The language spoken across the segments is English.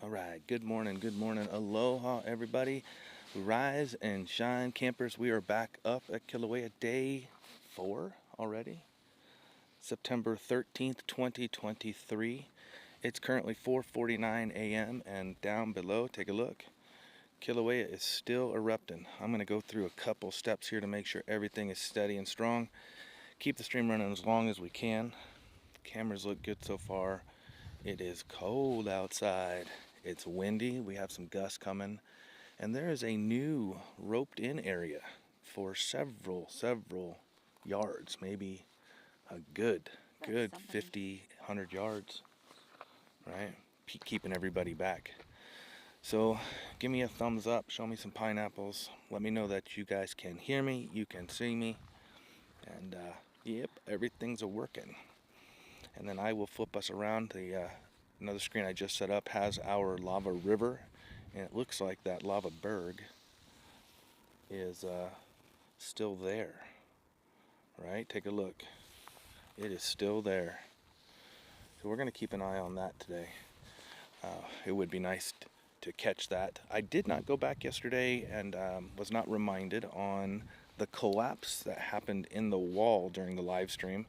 All right, good morning, aloha everybody. Rise and shine, campers. We are back up at Kilauea, day 4 already, September 13th, 2023. It's currently 4:49 a.m. and down below, take a look, Kilauea is still erupting. I'm going to go through a couple steps here to make sure everything is steady and strong. Keep the stream running as long as we can. Cameras look good so far. It is cold outside. It's windy. We have some gusts coming. And there is a new roped in area for several yards, maybe a good 50, 100 yards, right? Keeping everybody back. So give me a thumbs up, show me some pineapples. Let me know that you guys can hear me, you can see me. And yep, everything's a working. And then I will flip us around. Another screen I just set up has our lava river, and it looks like that lava berg is still there, right? Take a look. It is still there. So we're going to keep an eye on that today. It would be nice to catch that. I did not go back yesterday and was not reminded on the collapse that happened in the wall during the live stream.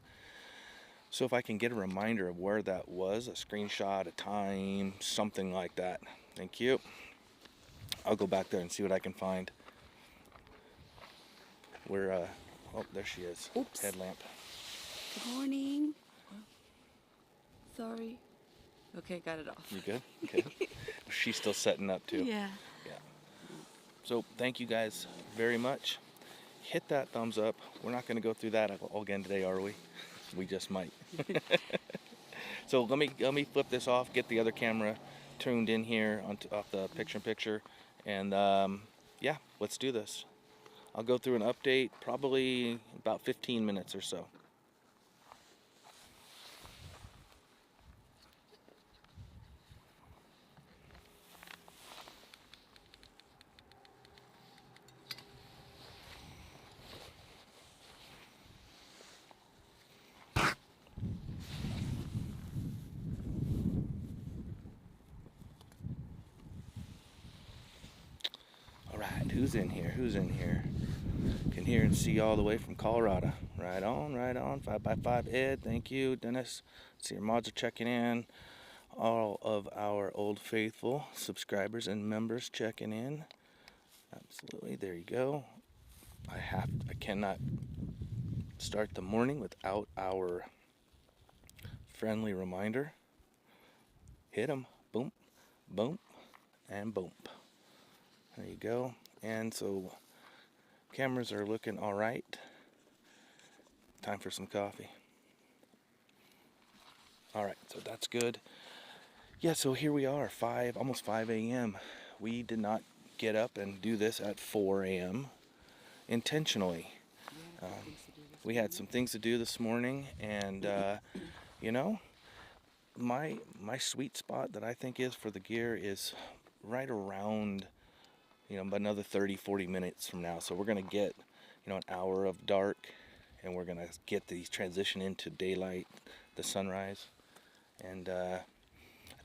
So if I can get a reminder of where that was, a screenshot, a time, something like that. Thank you. I'll go back there and see what I can find. We're, oh, there she is. Oops. Headlamp. Good morning. Sorry. Okay, got it off. You good? Okay. She's still setting up too. Yeah. Yeah. So thank you guys very much. Hit that thumbs up. We're not going to go through that all again today, are we? We just might. So let me flip this off, get the other camera tuned in here off the picture-in-picture, and yeah, let's do this. I'll go through an update, probably about 15 minutes or so. Alright, who's in here? Who's in here? Can hear and see all the way from Colorado. Right on, right on. 5x5 Ed, thank you. Dennis, see your mods are checking in. All of our old faithful subscribers and members checking in. Absolutely, there you go. I cannot start the morning without our friendly reminder. Hit 'em. Boom, boom, and boom. There you go. And so cameras are looking all right. Time for some coffee. All right, so that's good. Yeah, so here we are, almost 5 a.m. We did not get up and do this at 4 a.m. intentionally. We had some things to do this morning, and you know, my sweet spot that I think is for the gear is right around, you know, another 30-40 minutes from now. So we're gonna get, you know, an hour of dark, and we're gonna get the transition into daylight, the sunrise, and I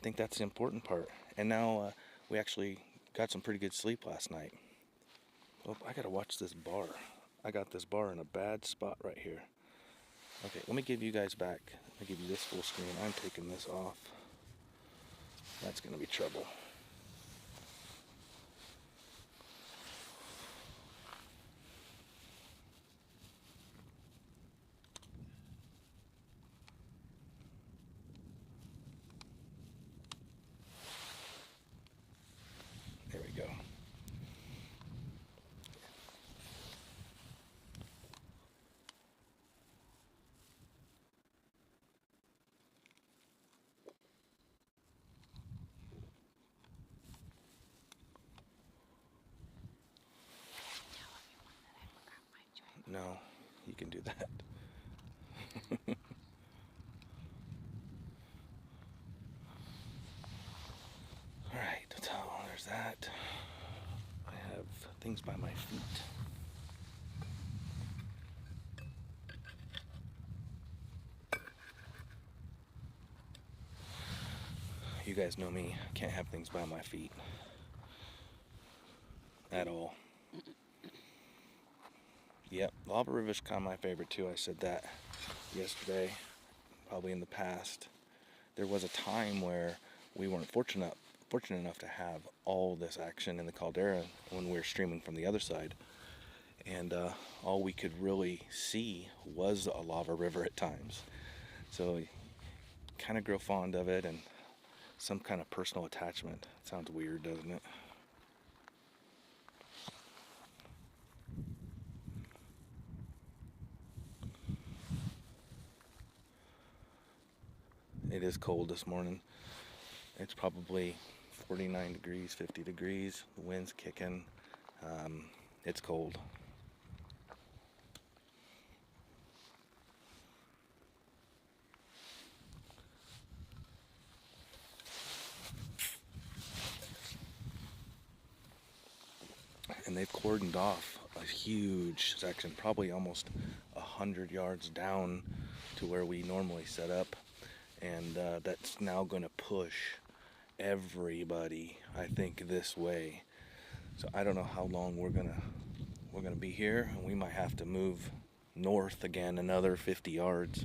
think that's the important part. And now we actually got some pretty good sleep last night. Oh, I gotta watch this bar. I got this bar in a bad spot right here. Okay, let me give you guys back. Let me give you this full screen. I'm taking this off. That's gonna be trouble. There we go. No, you can do that. Alright, so there's that. I have things by my feet. You You guys know me, can't have things by my feet at all. Yep, lava river's kind of my favorite too. I said that yesterday, probably in the past. There was a time where we weren't fortunate enough to have all this action in the caldera when we were streaming from the other side, and all we could really see was a lava river at times. So you kind of grow fond of it and some kind of personal attachment. Sounds weird, doesn't it? It is cold this morning. It's probably 49 degrees, 50 degrees. The wind's kicking. It's cold. And they've cordoned off a huge section, probably almost 100 yards down to where we normally set up. And that's now going to push everybody, I think, this way. So I don't know how long we're gonna be here, and we might have to move north again another 50 yards.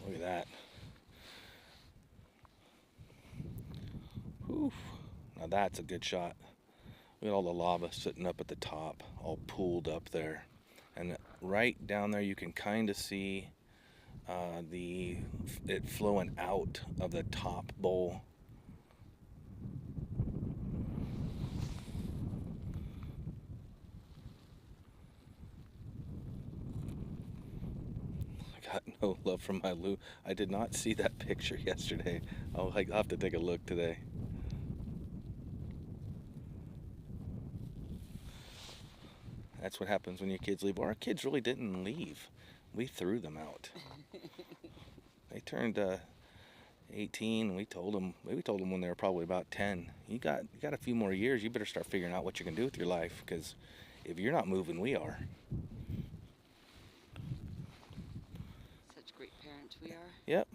Look at that. Oof. Now that's a good shot. Look at all the lava sitting up at the top, all pooled up there. And right down there you can kind of see it flowing out of the top bowl. I got no love from my Lou. I did not see that picture yesterday. I'll have to take a look today. That's what happens when your kids leave. Well, our kids really didn't leave. We threw them out. They turned 18. We told them when they were probably about 10. You got a few more years. You better start figuring out what you can do with your life, because if you're not moving, we are. Such great parents we are. Yep.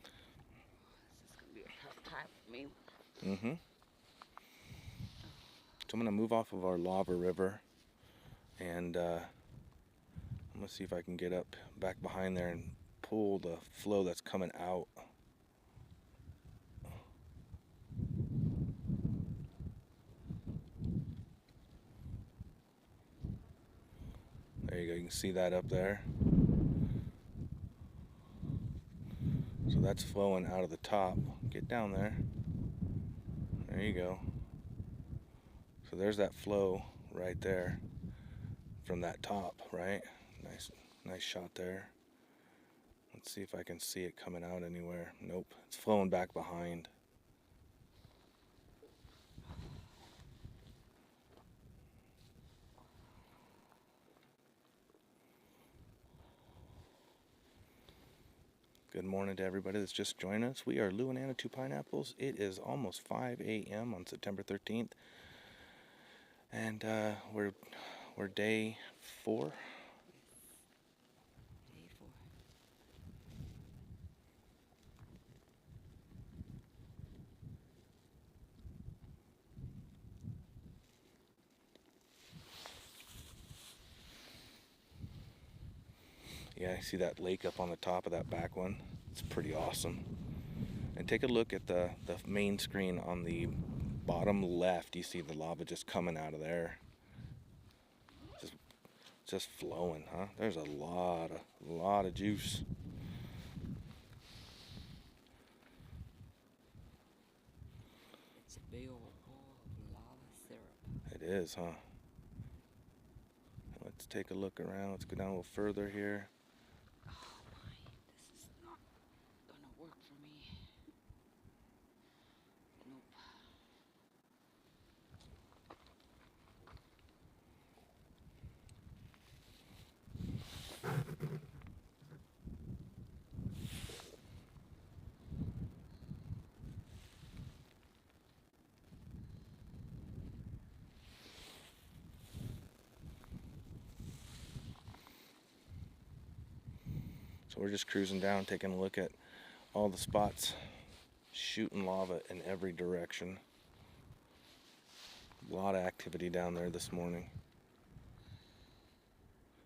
This is going to be a tough time for me. Mm-hmm. So I'm going to move off of our lava river, and I'm going to see if I can get up back behind there and pull the flow that's coming out. There you go, you can see that up there. So that's flowing out of the top. Get down there. There you go. So there's that flow right there from that top, right? Nice shot there. Let's see if I can see it coming out anywhere. Nope, it's flowing back behind. Good morning to everybody that's just joined us. We are Lou and Anna, Two Pineapples. It is almost 5 a.m. on September 13th. And we're day 4. Day 4. Yeah, I see that lake up on the top of that back one. It's pretty awesome. And take a look at the main screen on the bottom left. You see the lava just coming out of there. Just flowing, huh? There's a lot of juice. It's a big old bowl of lava syrup. It is, huh? Let's take a look around. Let's go down a little further here. Oh my, this is not gonna work for me. Nope. So we're just cruising down, taking a look at all the spots, shooting lava in every direction. A lot of activity down there this morning.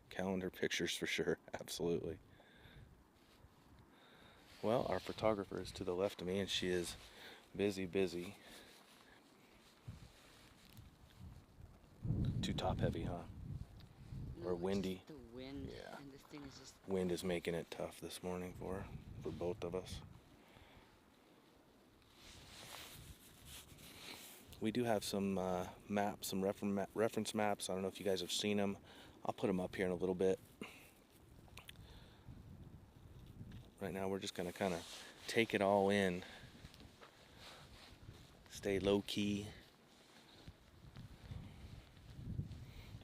Calendar pictures for sure, absolutely. Well, our photographer is to the left of me, and she is busy. Too top heavy, huh? No, Or it's windy. just the wind. Yeah. And this thing is just. Wind is making it tough this morning for both of us. We do have some maps, some reference maps. I don't know if you guys have seen them. I'll put them up here in a little bit. Right now we're just going to kind of take it all in. Stay low key.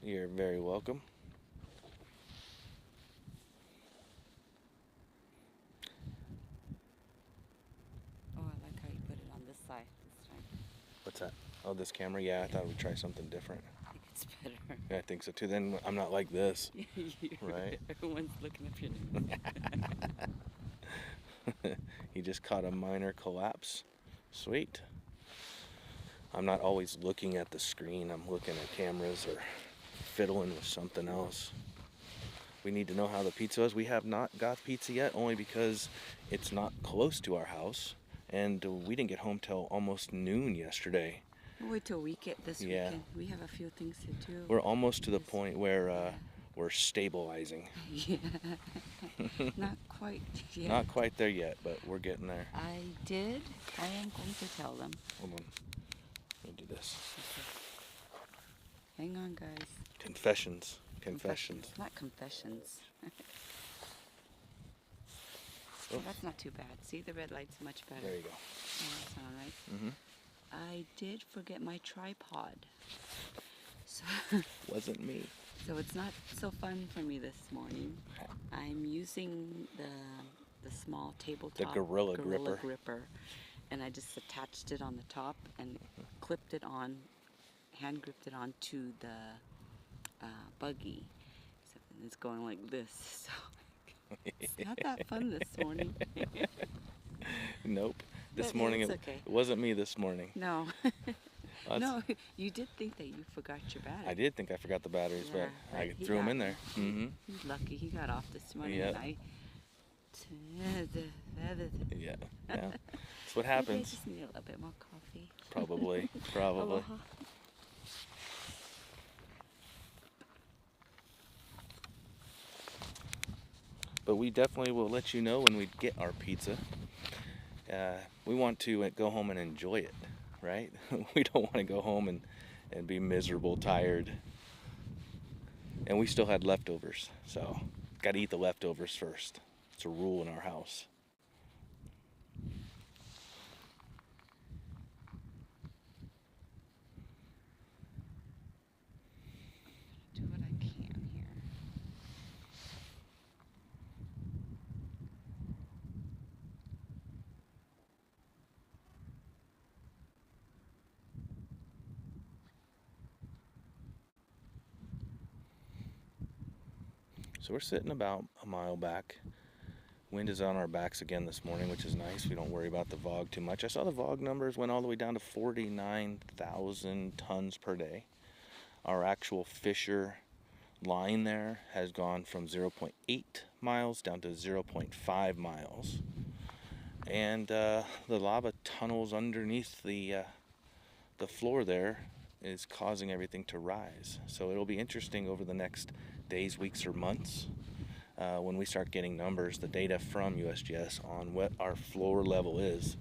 You're very welcome. Oh, I like how you put it on this side this time. What's that? Oh, this camera? Yeah, I thought we'd try something different. I think it's better. Yeah, I think so too. Then I'm not like this. Right? Everyone's looking up your nose. He just caught a minor collapse. Sweet. I'm not always looking at the screen. I'm looking at cameras or fiddling with something else. We need to know how the pizza is. We have not got pizza yet, only because it's not close to our house, and we didn't get home till almost noon yesterday. We'll wait till we get this Yeah. weekend. We have a few things to do. We're almost to the point where we're stabilizing. Yeah. Not quite yet. Not quite there yet, but we're getting there. I am going to tell them. Hold on. Let me do this. Hang on, guys. Confessions. Not confessions. Oh. That's not too bad. See, the red light's much better. There you go. Oh, that's all right. Mm-hmm. I did forget my tripod. So, Wasn't me. so it's not so fun for me this morning. I'm using the small tabletop Gorilla Gripper. And I just attached it on the top and clipped it on, hand gripped it onto the buggy. So it's going like this. So it's not that fun this morning. Nope. This But morning it's it okay. wasn't me this morning. No. That's- No, you did think that you forgot your battery. I did think I forgot the batteries, Yeah, but I he threw them got- in there. Mm-hmm. He's lucky he got off this morning. Yep. And Yeah. That's what Maybe I happens. just need a little bit more coffee. Probably. Aloha. But we definitely will let you know when we get our pizza. We want to go home and enjoy it, right? We don't want to go home and be miserable, tired. And we still had leftovers, so got to eat the leftovers first. It's a rule in our house. Do what I can here. So we're sitting about a mile back. Wind is on our backs again this morning, which is nice. We don't worry about the VOG too much. I saw the VOG numbers went all the way down to 49,000 tons per day. Our actual Fisher line there has gone from 0.8 miles down to 0.5 miles. And the lava tunnels underneath the floor there is causing everything to rise. So it'll be interesting over the next days, weeks, or months when we start getting numbers, the data from USGS on what our floor level is.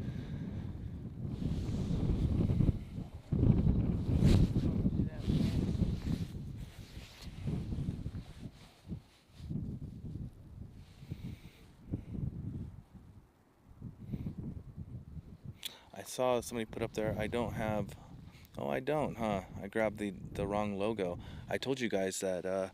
I saw somebody put up there, I don't have, oh I don't, huh? I grabbed the wrong logo. I told you guys that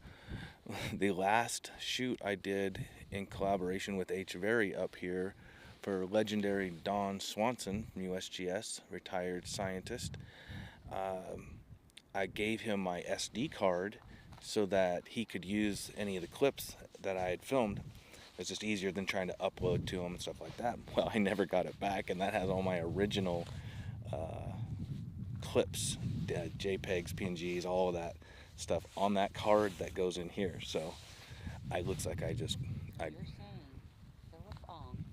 the last shoot I did in collaboration with HVERI up here for legendary Don Swanson from USGS, retired scientist. I gave him my SD card so that he could use any of the clips that I had filmed. It's just easier than trying to upload to them and stuff like that. Well, I never got it back, and that has all my original clips, JPEGs, PNGs, all of that stuff on that card that goes in here. So it looks like You're saying Philip Ong,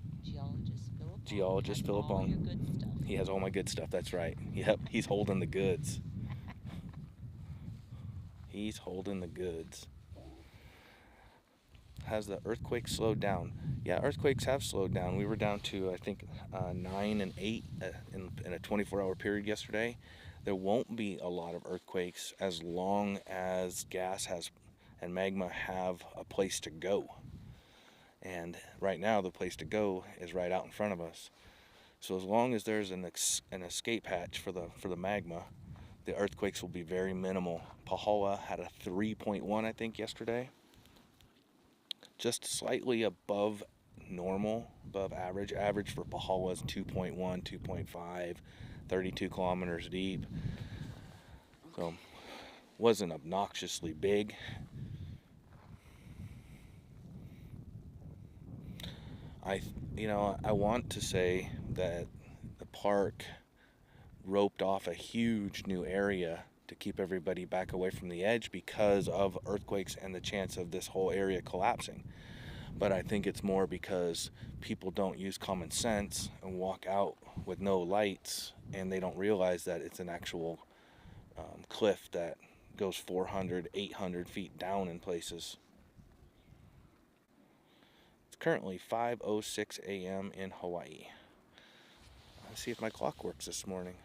geologist Philip all your Ong. good stuff. He has all my good stuff. That's right. Yep, he's holding the goods. He's holding the goods. Has the earthquake slowed down? Yeah, earthquakes have slowed down. We were down to, I think, 9 and 8 in a 24-hour period yesterday. There won't be a lot of earthquakes as long as gas has and magma have a place to go. And right now, the place to go is right out in front of us. So as long as there's an escape hatch for the magma, the earthquakes will be very minimal. Pahala had a 3.1, I think, yesterday. Just slightly above normal, above average. Average for Pahala is 2.1, 2.5, 32 kilometers deep. So wasn't obnoxiously big. I want to say that the park roped off a huge new area to keep everybody back away from the edge because of earthquakes and the chance of this whole area collapsing. But I think it's more because people don't use common sense and walk out with no lights, and they don't realize that it's an actual cliff that goes 400, 800 feet down in places. It's currently 5:06 a.m. in Hawaii. Let's see if my clock works this morning.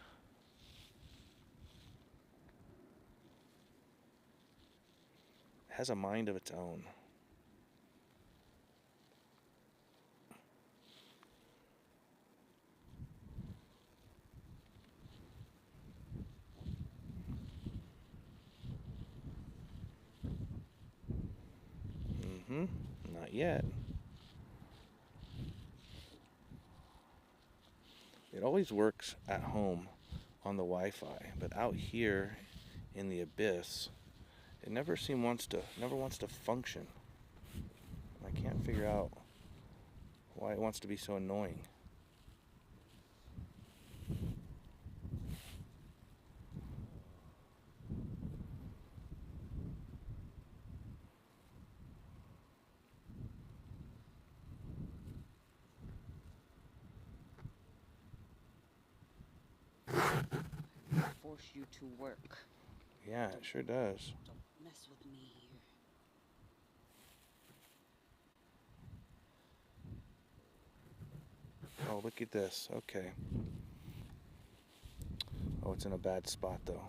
It has a mind of its own. Not yet. It always works at home on the Wi-Fi, but out here in the abyss, it never wants to function. I can't figure out why it wants to be so annoying. Force you to work. Yeah, it sure does. Don't mess with me here. Oh, look at this. Okay. Oh, it's in a bad spot though.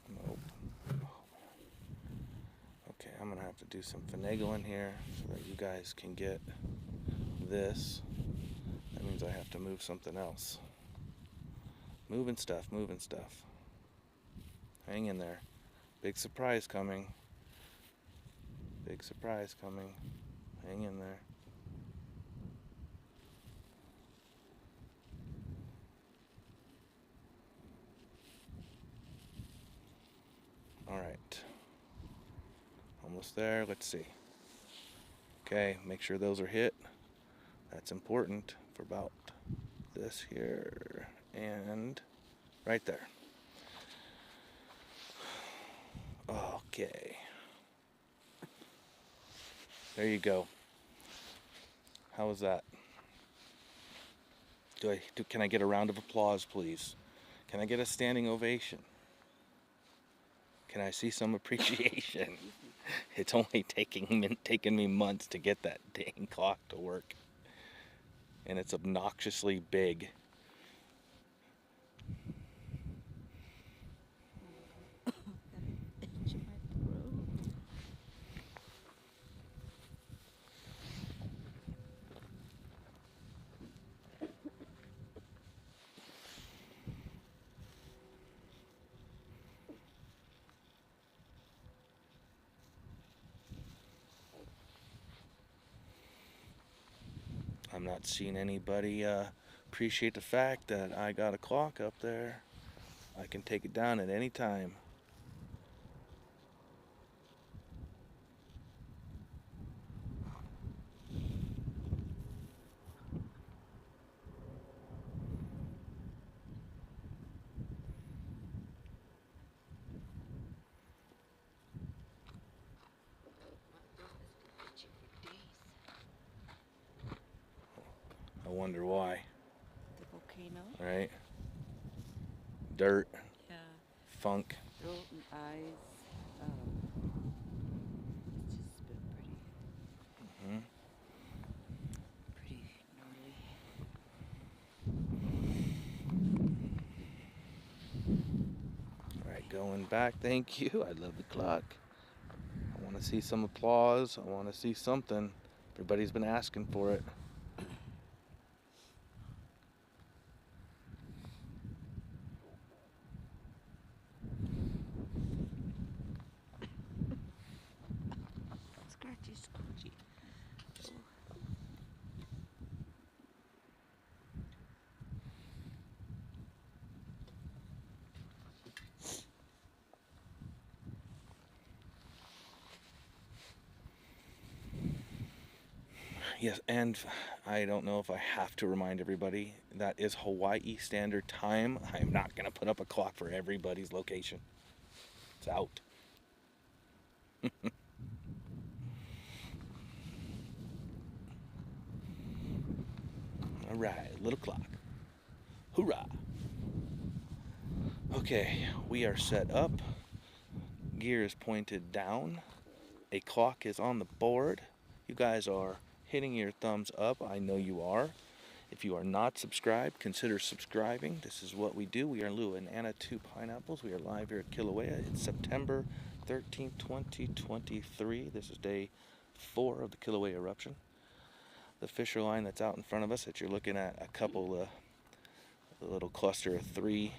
Nope. Okay, I'm gonna have to do some finagling here so that you guys can get this. That means I have to move something else. Moving stuff. Hang in there. Big surprise coming. Hang in there. All right. Almost there. Let's see. Okay, make sure those are hit. That's important for about this here and right there. Okay. There you go. How was that? Can I get a round of applause, please? Can I get a standing ovation? Can I see some appreciation? It's only taken me months to get that dang clock to work. And it's obnoxiously big. I'm not seeing anybody appreciate the fact that I got a clock up there. I can take it down at any time. I wonder why. The volcano. Right? Dirt. Yeah. Funk. Throat and eyes. It's just been Hmm. pretty gnarly. Alright, going back. Thank you. I love the clock. I want to see some applause. I want to see something. Everybody's been asking for it. Scratchy, scratchy. Yes, and I don't know if I have to remind everybody that is Hawaii Standard Time. I'm not going to put up a clock for everybody's location. It's out. All right, little clock. Hoorah! Okay, we are set up. Gear is pointed down. A clock is on the board. You guys are hitting your thumbs up. I know you are. If you are not subscribed, consider subscribing. This is what we do. We are Lua and Anna 2 Pineapples. We are live here at Kilauea. It's September 13th, 2023. This is day 4 of the Kilauea eruption. The fissure line that's out in front of us that you're looking at, a couple, a little cluster of 3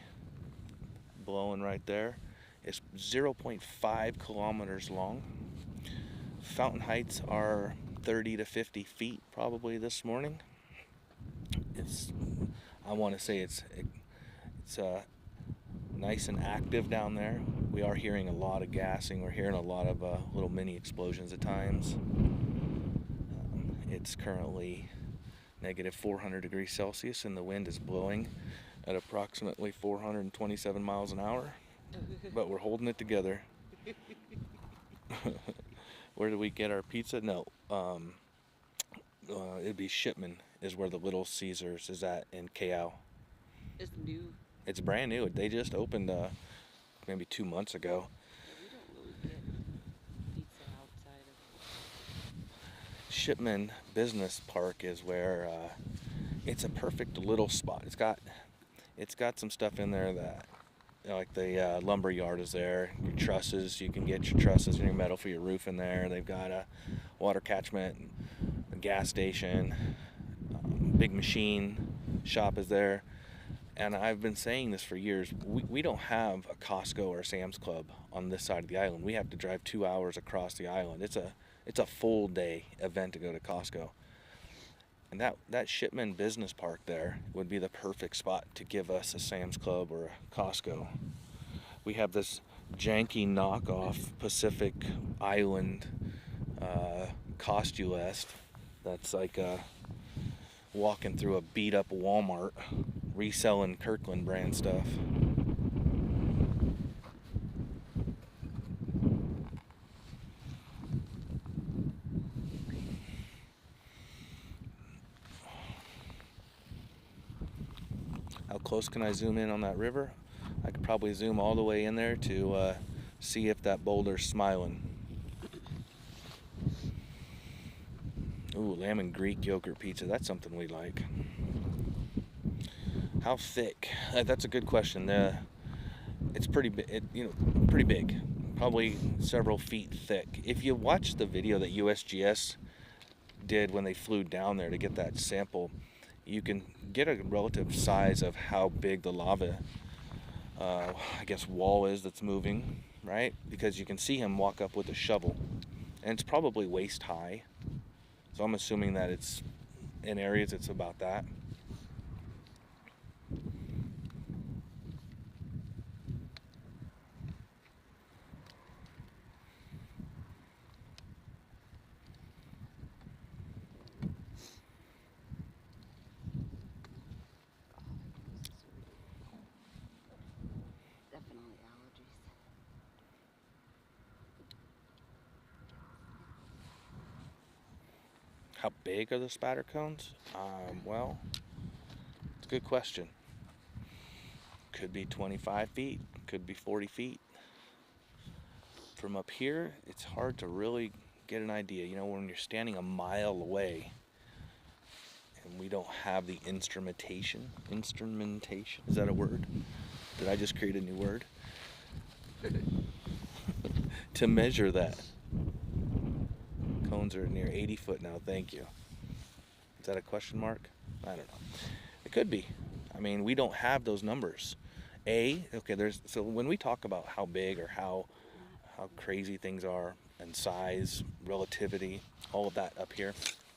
blowing right there. It's 0.5 kilometers long. Fountain heights are 30 to 50 feet probably this morning. I want to say it's nice and active down there. We are hearing a lot of gassing. We're hearing a lot of little mini explosions at times. It's currently negative 400 degrees Celsius and the wind is blowing at approximately 427 miles an hour. But we're holding it together. Where do we get our pizza? No. It'd be Shipman is where the Little Caesars is at in Kilauea. It's new. It's brand new. They just opened maybe 2 months ago. Yeah, we don't really get pizza outside of... Shipman Business Park is where it's a perfect little spot. It's got some stuff in there that, like the lumber yard is there. Your trusses, you can get your trusses and your metal for your roof in there. They've got a water catchment, a gas station, big machine shop is there. And I've been saying this for years. We don't have a Costco or a Sam's Club on this side of the island. We have to drive 2 hours across the island. It's a full day event to go to Costco. And that Shipman Business Park there would be the perfect spot to give us a Sam's Club or a Costco. We have this janky knockoff Pacific Island Costulest that's like walking through a beat up Walmart reselling Kirkland brand stuff. How close can I zoom in on that river? I could probably zoom all the way in there to see if that boulder's smiling. Ooh, lamb and Greek yogurt pizza. That's something we like. How thick? That's a good question. It's pretty big. Pretty big. Probably several feet thick. If you watch the video that USGS did when they flew down there to get that sample, you can get a relative size of how big the lava, wall is that's moving, right? Because you can see him walk up with a shovel, and it's probably waist high. So I'm assuming that it's in areas it's about that. Definitely allergies. How big are the spatter cones? Well, it's a good question. Could be 25 feet, could be 40 feet. From up here, it's hard to really get an idea. You know, when you're standing a mile away and we don't have the instrumentation, is that a word? Did I just create a new word? To measure that. Cones are near 80 foot now, thank you. Is that a question mark? I don't know. It could be. I mean, we don't have those numbers. So when we talk about how big or how crazy things are and size, relativity, all of that up here,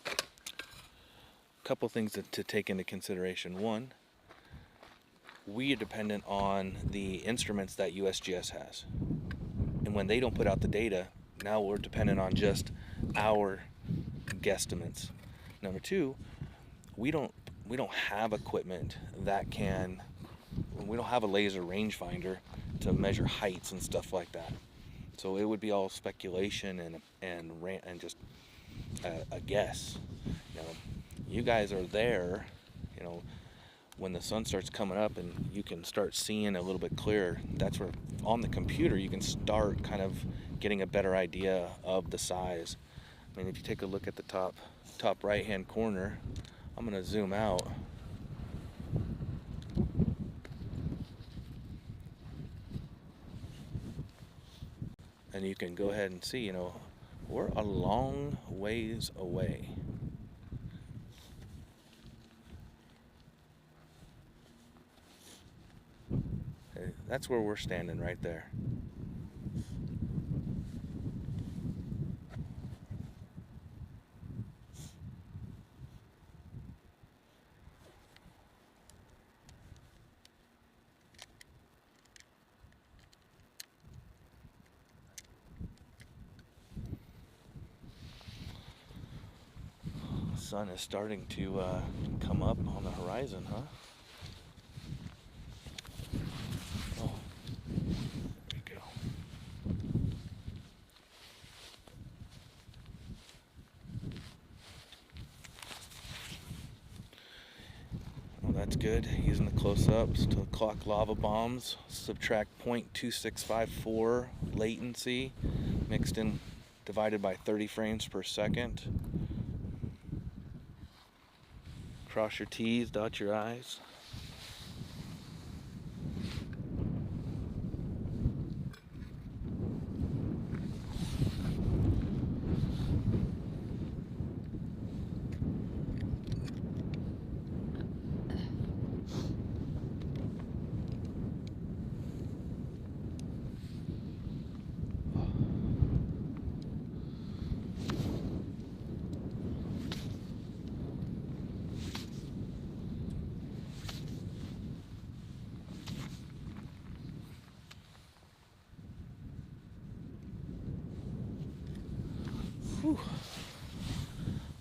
a couple things to take into consideration. One, we are dependent on the instruments that USGS has. And when they don't put out the data, now we're dependent on just our guesstimates. Number two, we don't have equipment that can, we don't have a laser rangefinder to measure heights and stuff like that. So it would be all speculation and just a guess. You know, you guys are there, you know, when the sun starts coming up and you can start seeing a little bit clearer. That's where on the computer you can start kind of getting a better idea of the size. I mean, if you take a look at the top right hand corner, I'm going to zoom out. And you can go ahead and see, you know, we're a long ways away. Okay, that's where we're standing right there. The sun is starting to come up on the horizon, huh? Oh, there we go. Well, that's good. Using the close-ups to clock lava bombs. Subtract 0.2654 latency mixed in, divided by 30 frames per second. Cross your T's, dot your I's. Whew.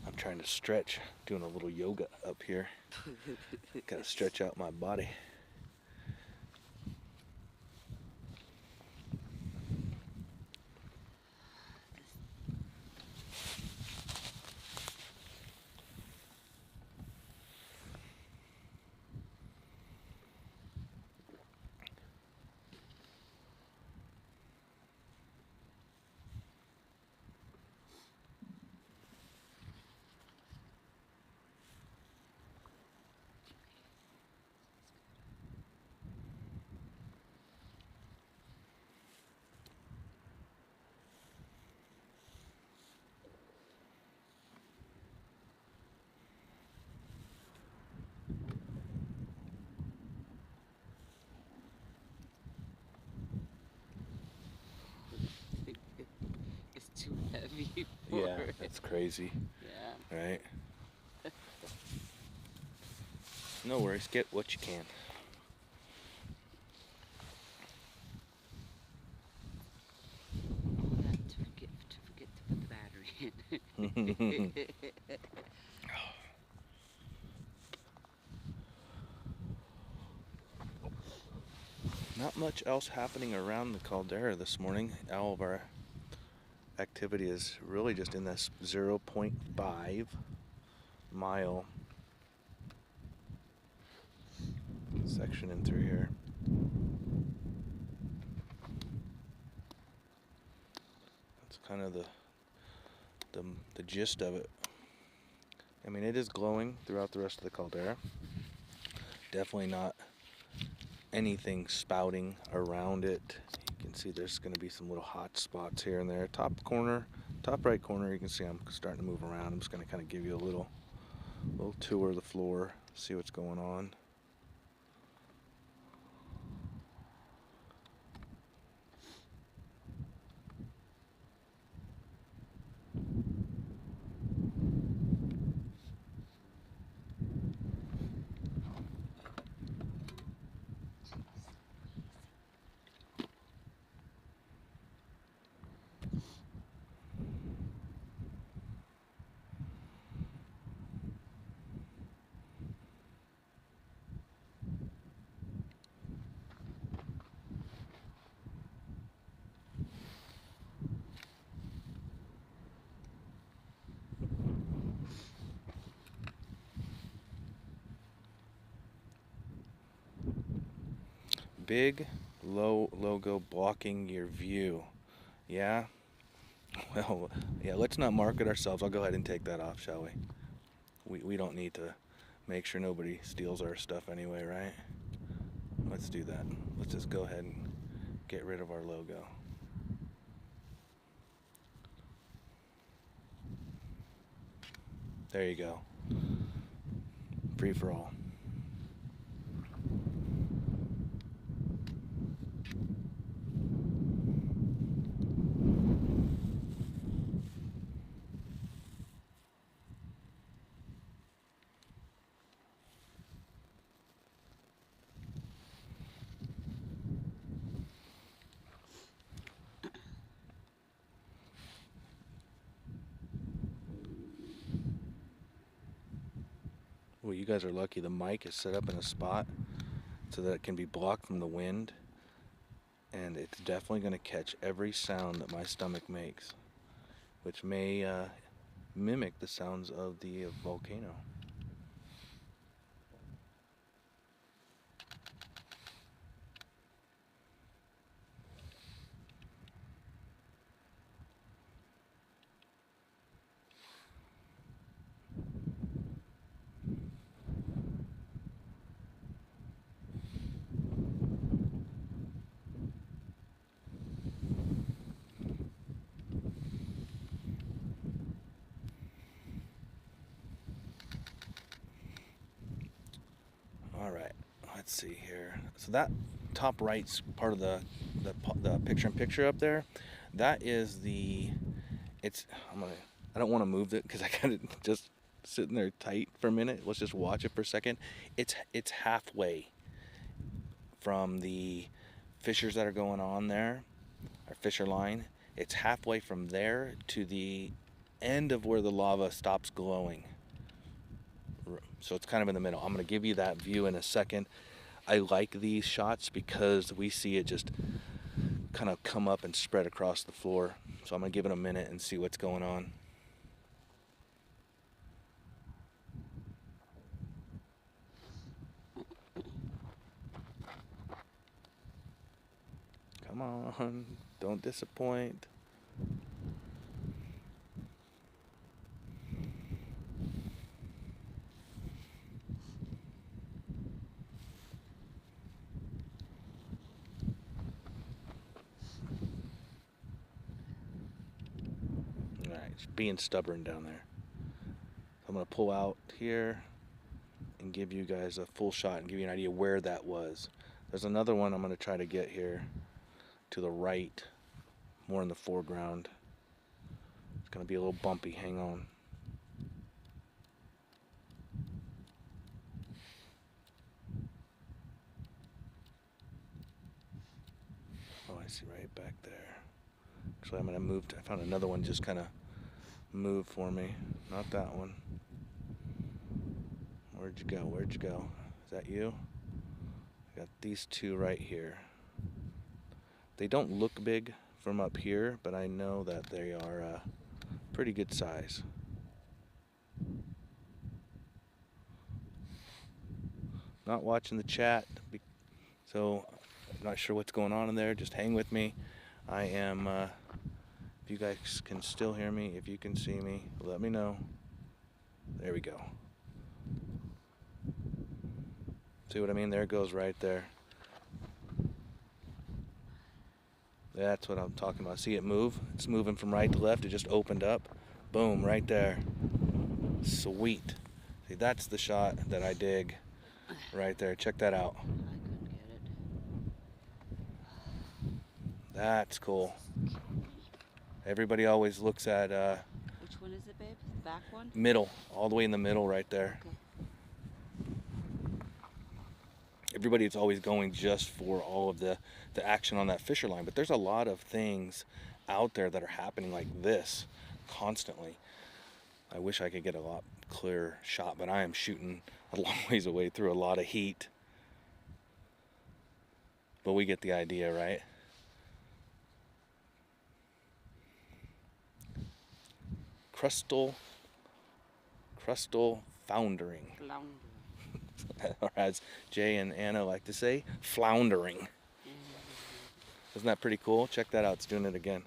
I'm trying to stretch, doing a little yoga up here. Gotta stretch out my body. It's too heavy for Yeah, it. that's crazy. Yeah. Right? No worries, get what you can. All that to forget to put the battery in. Not much else happening around the caldera this morning. All of our activity is really just in this 0.5 mile section in through here. That's kind of the gist of it. I mean, it is glowing throughout the rest of the caldera. Definitely not anything spouting around it. You can see there's going to be some little hot spots here and there. Top right corner, you can see I'm starting to move around. I'm just going to kind of give you a little tour of the floor, see what's going on. Big low logo blocking your view. Yeah? Well, yeah, let's not market ourselves. I'll go ahead and take that off, shall we? We don't need to make sure nobody steals our stuff anyway, right? Let's do that. Let's just go ahead and get rid of our logo. There you go. Free for all. Well, you guys are lucky. The mic is set up in a spot so that it can be blocked from the wind, and it's definitely going to catch every sound that my stomach makes, which may mimic the sounds of the volcano. All right, let's see here. So that top right's part of the picture-in-picture up there. That is the. I don't want to move it because I got it just sitting there tight for a minute. Let's just watch it for a second. It's halfway from the fissures that are going on there, our fissure line. It's halfway from there to the end of where the lava stops glowing. So it's kind of in the middle. I'm going to give you that view in a second. I like these shots because we see it just kind of come up and spread across the floor. So I'm going to give it a minute and see what's going on. Come on, don't disappoint. Alright, it's being stubborn down there. I'm going to pull out here and give you guys a full shot and give you an idea where that was. There's another one I'm going to try to get here to the right, more in the foreground. It's going to be a little bumpy, hang on. I see right back there. Actually, I'm gonna move. I found another one just kind of moved for me. Not that one. Where'd you go? Where'd you go? Is that you? I got these two right here. They don't look big from up here, but I know that they are pretty good size. Not watching the chat, so I'm not sure what's going on in there. Just hang with me. I am, if you guys can still hear me, if you can see me, let me know. There we go. See what I mean? There it goes right there. That's what I'm talking about. See it move? It's moving from right to left. It just opened up. Boom, right there. Sweet. See, that's the shot that I dig right there. Check that out. I couldn't get it. That's cool. Everybody always looks at Which one is it, babe? The back one? middle, all the way in the middle right there. Okay. Everybody's always going just for all of the action on that fisher line, but there's a lot of things out there that are happening like this constantly. I wish I could get a lot clearer shot, but I am shooting a long ways away through a lot of heat. But we get the idea, right? Crustal foundering. Or as Jay and Anna like to say, floundering. Isn't that pretty cool? Check that out. It's doing it again.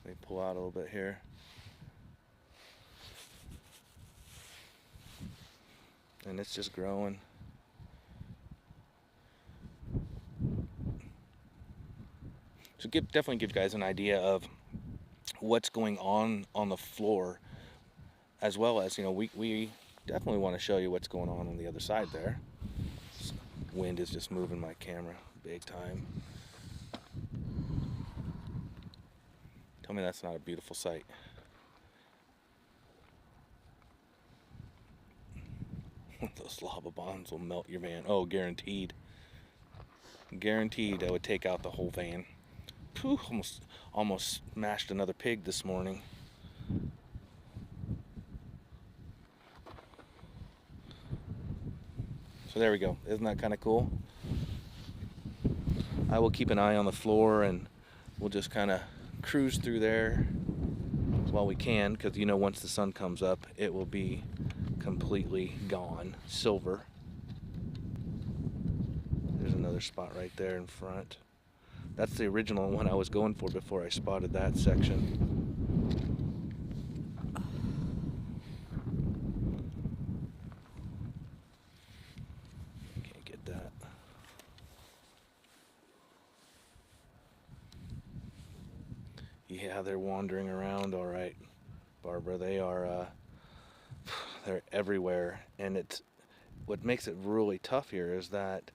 Let me pull out a little bit here. And it's just growing. So definitely give you guys an idea of what's going on the floor, as well as, you know, we definitely want to show you what's going on the other side there. This wind is just moving my camera big time. Tell me that's not a beautiful sight. Those lava bombs will melt your van. Oh, guaranteed. Guaranteed I would take out the whole van. Whew, almost smashed another pig this morning. So there we go. Isn't that kind of cool? I will keep an eye on the floor, and we'll just kind of cruise through there while we can, because you know once the sun comes up it will be completely gone. Silver. There's another spot right there in front. That's the original one I was going for before I spotted that section. Can't get that. Yeah, they're wandering around all right, Barbara. They are they're everywhere, and it's what makes it really tough here is that,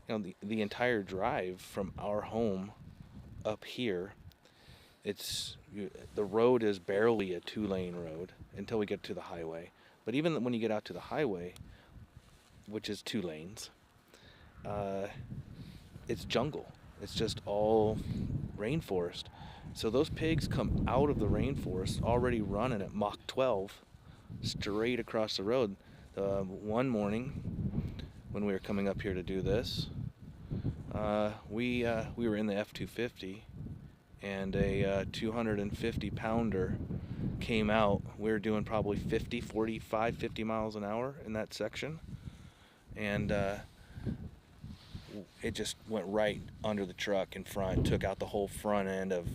you know, the entire drive from our home up here, the road is barely a 2-lane road until we get to the highway. But even when you get out to the highway, which is 2 lanes, it's jungle. It's just all rainforest. So those pigs come out of the rainforest already running at Mach 12 straight across the road. One morning when we were coming up here to do this, we were in the F-250, and a 250 pounder came out. We were doing probably 50 miles an hour in that section, and it just went right under the truck in front, took out the whole front end of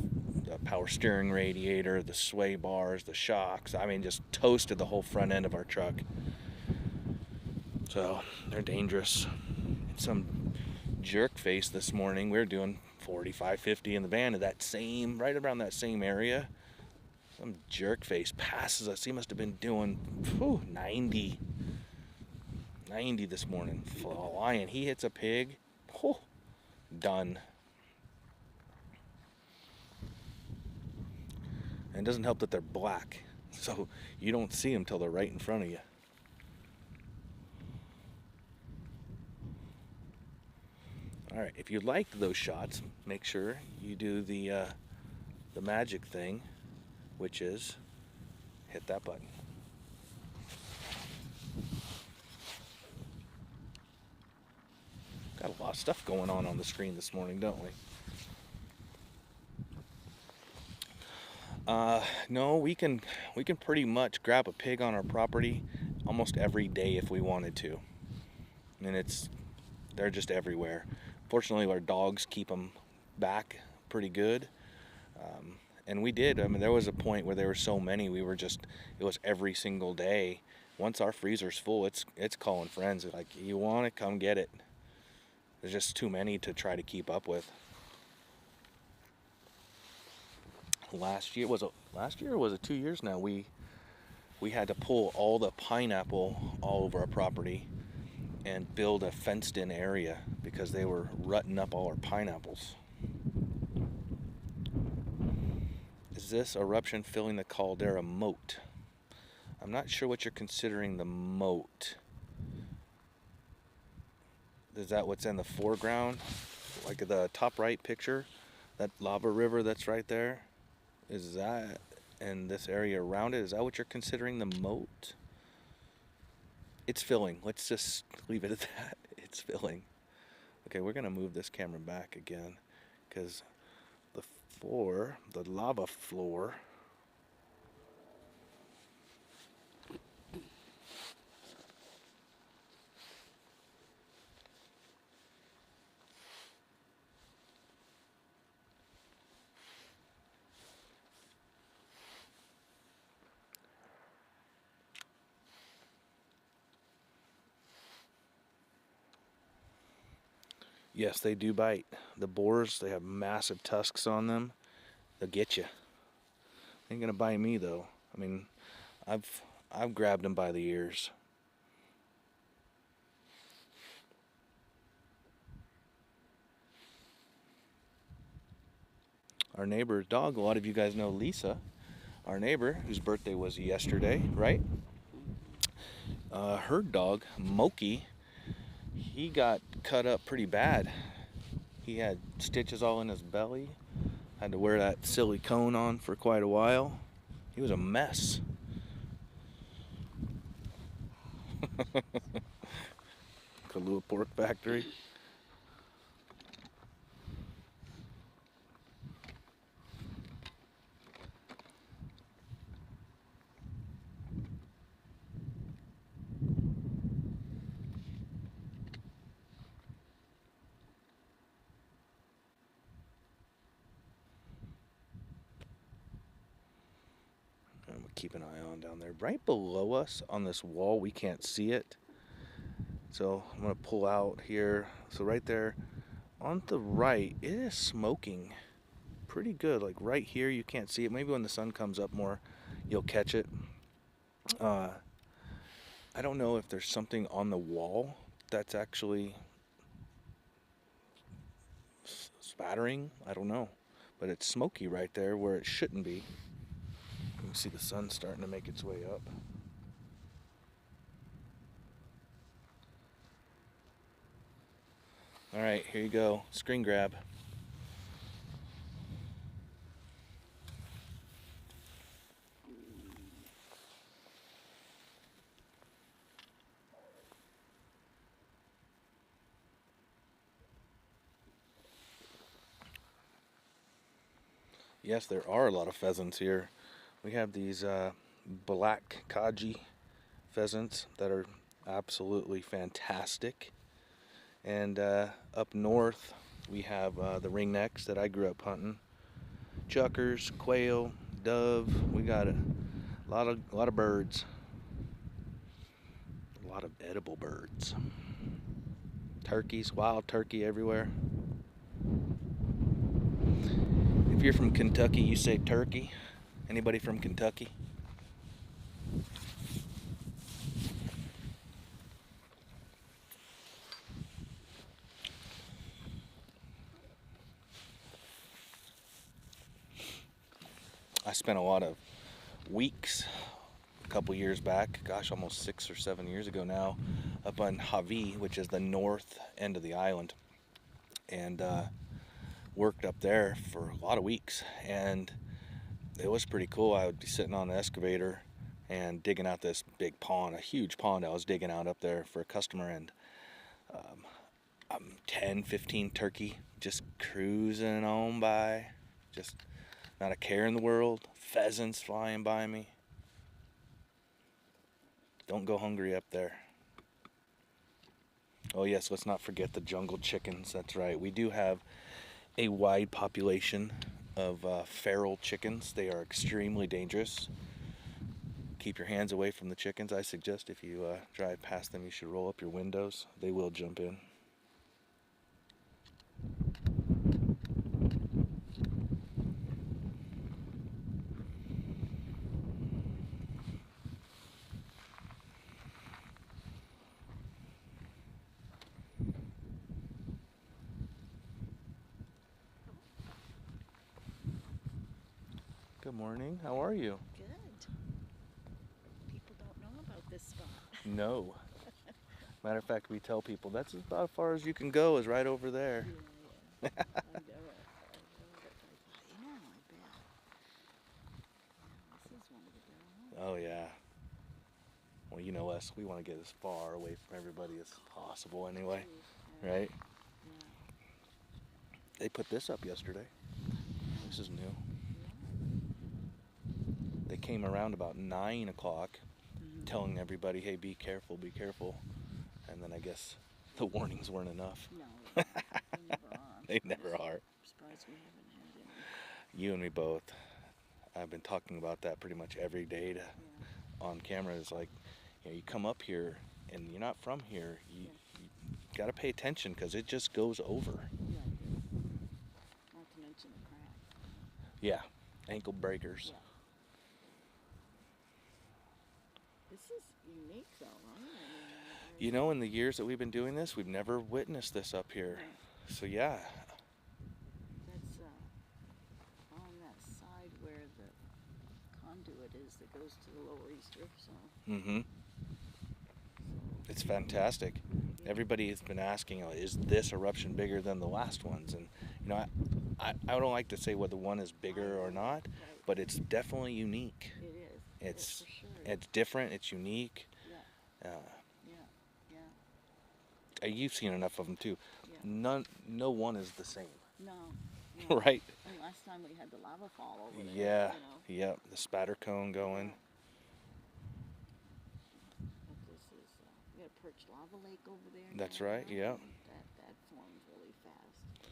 the power steering radiator, the sway bars, the shocks. I mean, just toasted the whole front end of our truck. So they're dangerous. And some jerk face this morning, we were doing 45, 50 in the van at that same, right around that same area. Some jerk face passes us. He must have been doing 90 this morning, flying. He hits a pig, done. And it doesn't help that they're black, so you don't see them till they're right in front of you. All right, if you liked those shots, make sure you do the magic thing, which is hit that button. Got a lot of stuff going on the screen this morning, don't we? No, we can pretty much grab a pig on our property almost every day if we wanted to. And they're just everywhere. Fortunately, our dogs keep them back pretty good. And we did. I mean, there was a point where there were so many, it was every single day. Once our freezer's full, it's calling friends. Like, you want it, come get it. There's just too many to try to keep up with. Last year or was it 2 years now? We had to pull all the pineapple all over our property and build a fenced-in area because they were rutting up all our pineapples. Is this eruption filling the caldera moat? I'm not sure what you're considering the moat. Is that what's in the foreground? Like the top right picture? That lava river that's right there? Is that, and this area around it, is that what you're considering the moat? It's filling. Let's just leave it at that. It's filling. Okay, we're going to move this camera back again because the lava floor, yes, they do bite. The boars, they have massive tusks on them. They'll get you. They ain't gonna bite me though. I mean, I've grabbed them by the ears. Our neighbor's dog, a lot of you guys know Lisa, our neighbor, whose birthday was yesterday, right? Her dog, Moki, he got cut up pretty bad. He had stitches all in his belly. Had to wear that silly cone on for quite a while. He was a mess. Kilauea Pork Factory. And we'll keep an eye on down there. Right below us on this wall, we can't see it. So I'm going to pull out here. So right there on the right, it is smoking pretty good. Like right here, you can't see it. Maybe when the sun comes up more, you'll catch it. I don't know if there's something on the wall that's actually spattering. I don't know. But it's smoky right there where it shouldn't be. You can see the sun starting to make its way up. All right, here you go. Screen grab. Yes, there are a lot of pheasants here. We have these black kaji pheasants that are absolutely fantastic. And up north, we have the ringnecks that I grew up hunting. Chuckers, quail, dove. We got a lot of birds. A lot of edible birds. Turkeys, wild turkey everywhere. If you're from Kentucky, you say turkey. Anybody from Kentucky? I spent a lot of weeks a couple years back, gosh, almost 6 or 7 years ago now, up on HVERI, which is the north end of the island. and worked up there for a lot of weeks, and it was pretty cool. I would be sitting on the excavator and digging out this big pond, a huge pond I was digging out up there for a customer, and 10, 15 turkey just cruising on by, just not a care in the world, pheasants flying by me. Don't go hungry up there. Oh yes, let's not forget the jungle chickens. That's right. We do have a wide population of feral chickens. They are extremely dangerous. Keep your hands away from the chickens. I suggest if you drive past them, you should roll up your windows. They will jump in. Good morning. How are you? Good. People don't know about this spot. No. Matter of fact, we tell people that's about as far as you can go is right over there. Yeah. I know it. I bet. Yeah, this is one of the barrel. Oh yeah. Well, you know us. We want to get as far away from everybody as possible anyway, Yeah. right? Yeah. They put this up yesterday. This is new. They came around about 9 o'clock telling everybody, hey, be careful, be careful. And then I guess the warnings weren't enough. No, they never are. They never are. I'm surprised we haven't had any. You and me both. I've been talking about that pretty much every day on camera. It's like, you know, you come up here and you're not from here. You got to pay attention because it just goes over. Yeah, not to mention the cracks. Yeah, ankle breakers. Yeah. This is unique though, right? You know, in the years that we've been doing this, we've never witnessed this up here. Right. So yeah. That's on that side where the conduit is that goes to the Lower East River Zone. Mm-hmm. It's fantastic. Everybody has been asking, is this eruption bigger than the last ones? And you know, I don't like to say whether one is bigger or not, but it's definitely unique. It is. It's for sure. it's different. It's unique. Yeah. You've seen enough of them too. Yeah. No one is the same. No. Right? I mean, last time we had the lava fall over there. Yeah. You know. Yeah. The spatter cone going. But this is we got a perched lava lake over there. That's now, right. Yeah. and that forms really fast.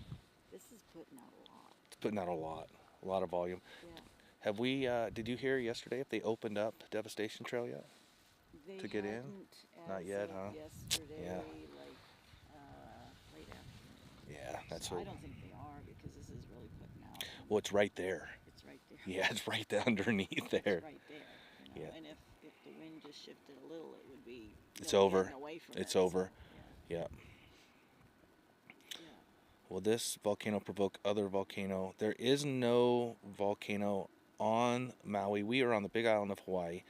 This is putting out a lot. It's putting out a lot of volume. Yeah. Have we? Did you hear yesterday if they opened up Devastation Trail yet? They To get in? hadn't Not as yet, of huh? Yesterday, Yeah. like late afternoon. Yeah, that's So what. I don't think they are because this is really putting out. Well, it's right there. It's right there. Yeah, it's right there underneath there. It's right there. You know? Yeah. And if the wind just shifted a little, it would be. It's they'll be over. heading away from It's it, over. So, Yeah. yeah. Will this volcano provoke other volcano? There is no volcano on Maui. We are on the Big Island of Hawaii.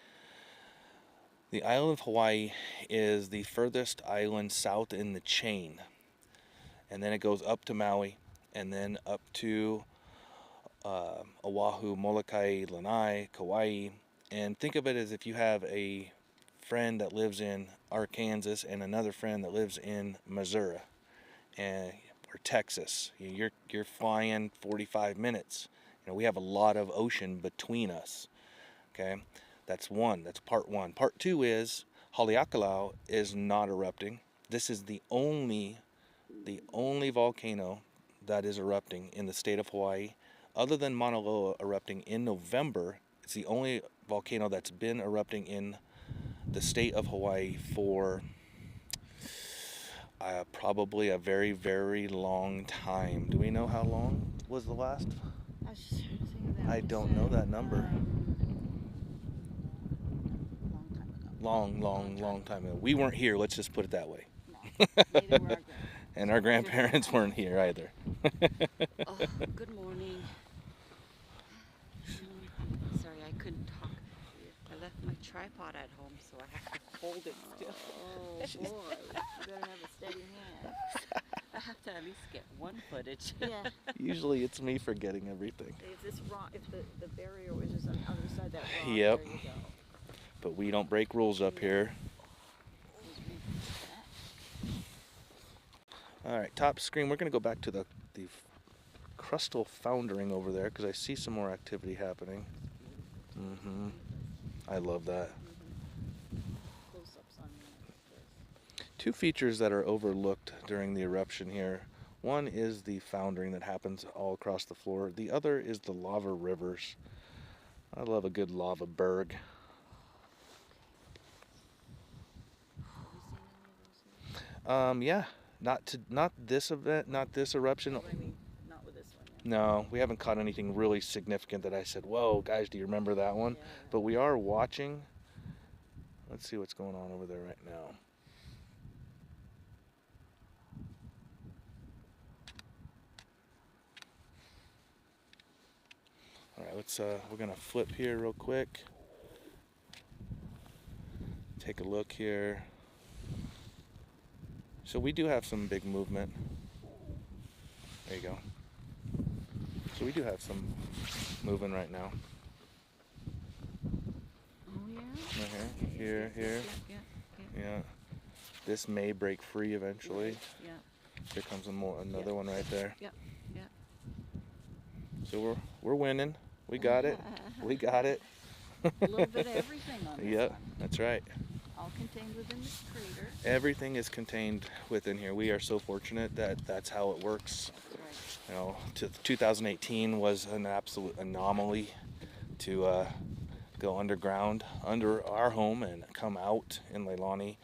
The island of Hawaii is the furthest island south in the chain. And then it goes up to Maui, and then up to Oahu, Molokai, Lanai, Kauai. And think of it as if you have a friend that lives in Arkansas and another friend that lives in Missouri or Texas. You're flying 45 minutes. You know, we have a lot of ocean between us. Okay, that's one. That's part one. Part two is Haleakala is not erupting. This is the only volcano that is erupting in the state of Hawaii. Other than Mauna Loa erupting in November, it's the only volcano that's been erupting in the state of Hawaii for probably a very, very long time. Do we know how long was the last? I was just trying to think of that. I don't know that number. Long time ago. We weren't here, let's just put it that way. No, neither were our grandparents. And our grandparents weren't here either. Oh, good morning. Sorry, I couldn't talk. I left my tripod at home, so I have to hold it still. Oh boy, you better have a steady hand. I have to at least least get one footage. Yeah. Usually it's me forgetting everything. If this rock, if the barrier was just on the other side of that rock, Yep. there you go. But we don't break rules up here. Just repeat that. All right, top screen. We're going to go back to the crustal foundering over there because I see some more activity happening. I love that. Close-ups on that. Two features that are overlooked during the eruption here. One is the foundering that happens all across the floor. The other is the lava rivers. I love a good lava berg. Have you seen any of those yet? Yeah, not this event, not this eruption. I mean, not with this one. Yeah. No, we haven't caught anything really significant that I said, whoa, guys, do you remember that one? Yeah. But we are watching. Let's see what's going on over there right now. All right, we're gonna flip here real quick. Take a look here. So we do have some big movement. There you go. So we do have some moving right now. Oh yeah. Right here, here. Yeah. This may break free eventually. Yeah. Here comes another one right there. Yep. Yep. So we're winning. We got it. We got it. A little bit of everything on this Yep, one. that's right. All contained within this crater. Everything is contained within here. We are so fortunate that that's how it works. That's right. You know, 2018 was an absolute anomaly to go underground under our home and come out in Leilani.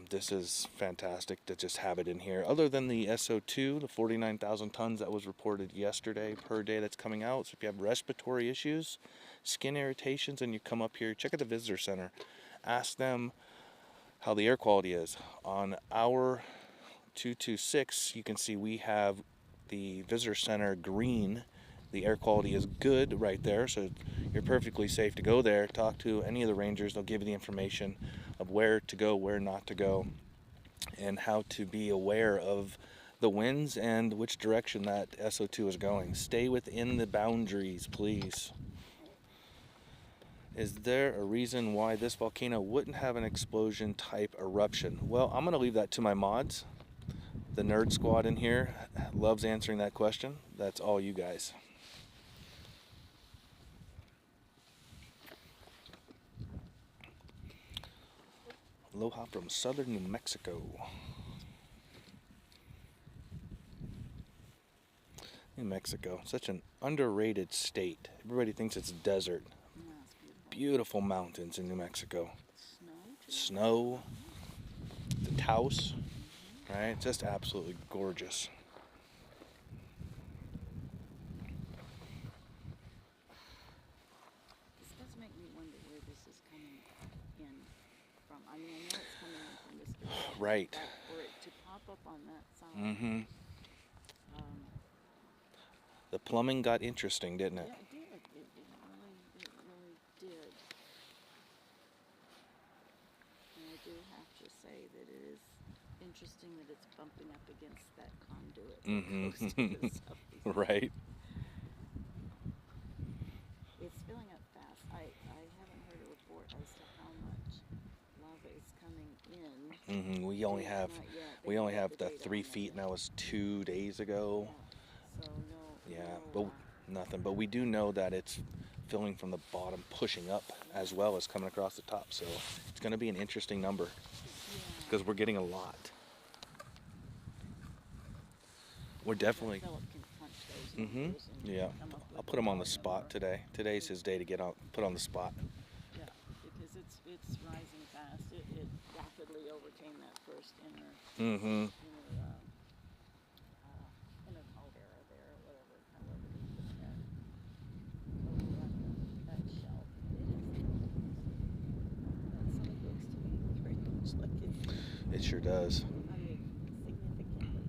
This is fantastic to just have it in here. Other than the SO2, the 49,000 tons that was reported yesterday per day that's coming out. So if you have respiratory issues, skin irritations, and you come up here, check out the visitor center. Ask them how the air quality is. On our 226, you can see we have the visitor center green. The air quality is good right there, so you're perfectly safe to go there. Talk to any of the rangers. They'll give you the information of where to go, where not to go, and how to be aware of the winds and which direction that SO2 is going. Stay within the boundaries, please. Is there a reason why this volcano wouldn't have an explosion type eruption? Well, I'm going to leave that to my mods. The nerd squad in here loves answering that question. That's all you guys. Aloha from southern New Mexico. New Mexico, such an underrated state. Everybody thinks it's desert. Yeah, it's beautiful. Beautiful mountains in New Mexico. Snow. Too. Snow, the Taos, right? Just absolutely gorgeous. This does make me wonder where this is coming in from. I mean, I know it's coming in from this direction. Right. But for it to pop up on that side. Mm-hmm. The plumbing got interesting, didn't it? Yeah, it did. It really did. And I do have to say that it is interesting that it's bumping up against that conduit. Mm-hmm. Close to the southeast. Right. It's filling up fast. I haven't heard a report as to how much lava is coming in. Mm-hmm. We only have Not yet. They we don't only have the data 3 on that feet, yet. and that was 2 days ago. Yeah. So no. Yeah, no, but nothing. But we do know that it's filling from the bottom, pushing up, as well as coming across the top. So it's going to be an interesting number because we're getting a lot. We're definitely. Philip can punch those Mm-hmm. numbers and Yeah, come up I'll with put him a on the number. spot today. Today's his day to get put on the spot. Yeah, because it's rising fast. It rapidly overcame that first inner Mm-hmm. inner caldera there, or whatever, however you put that. Over that shelf. That sun looks to me very much like it's, It sure does. I mean, significantly.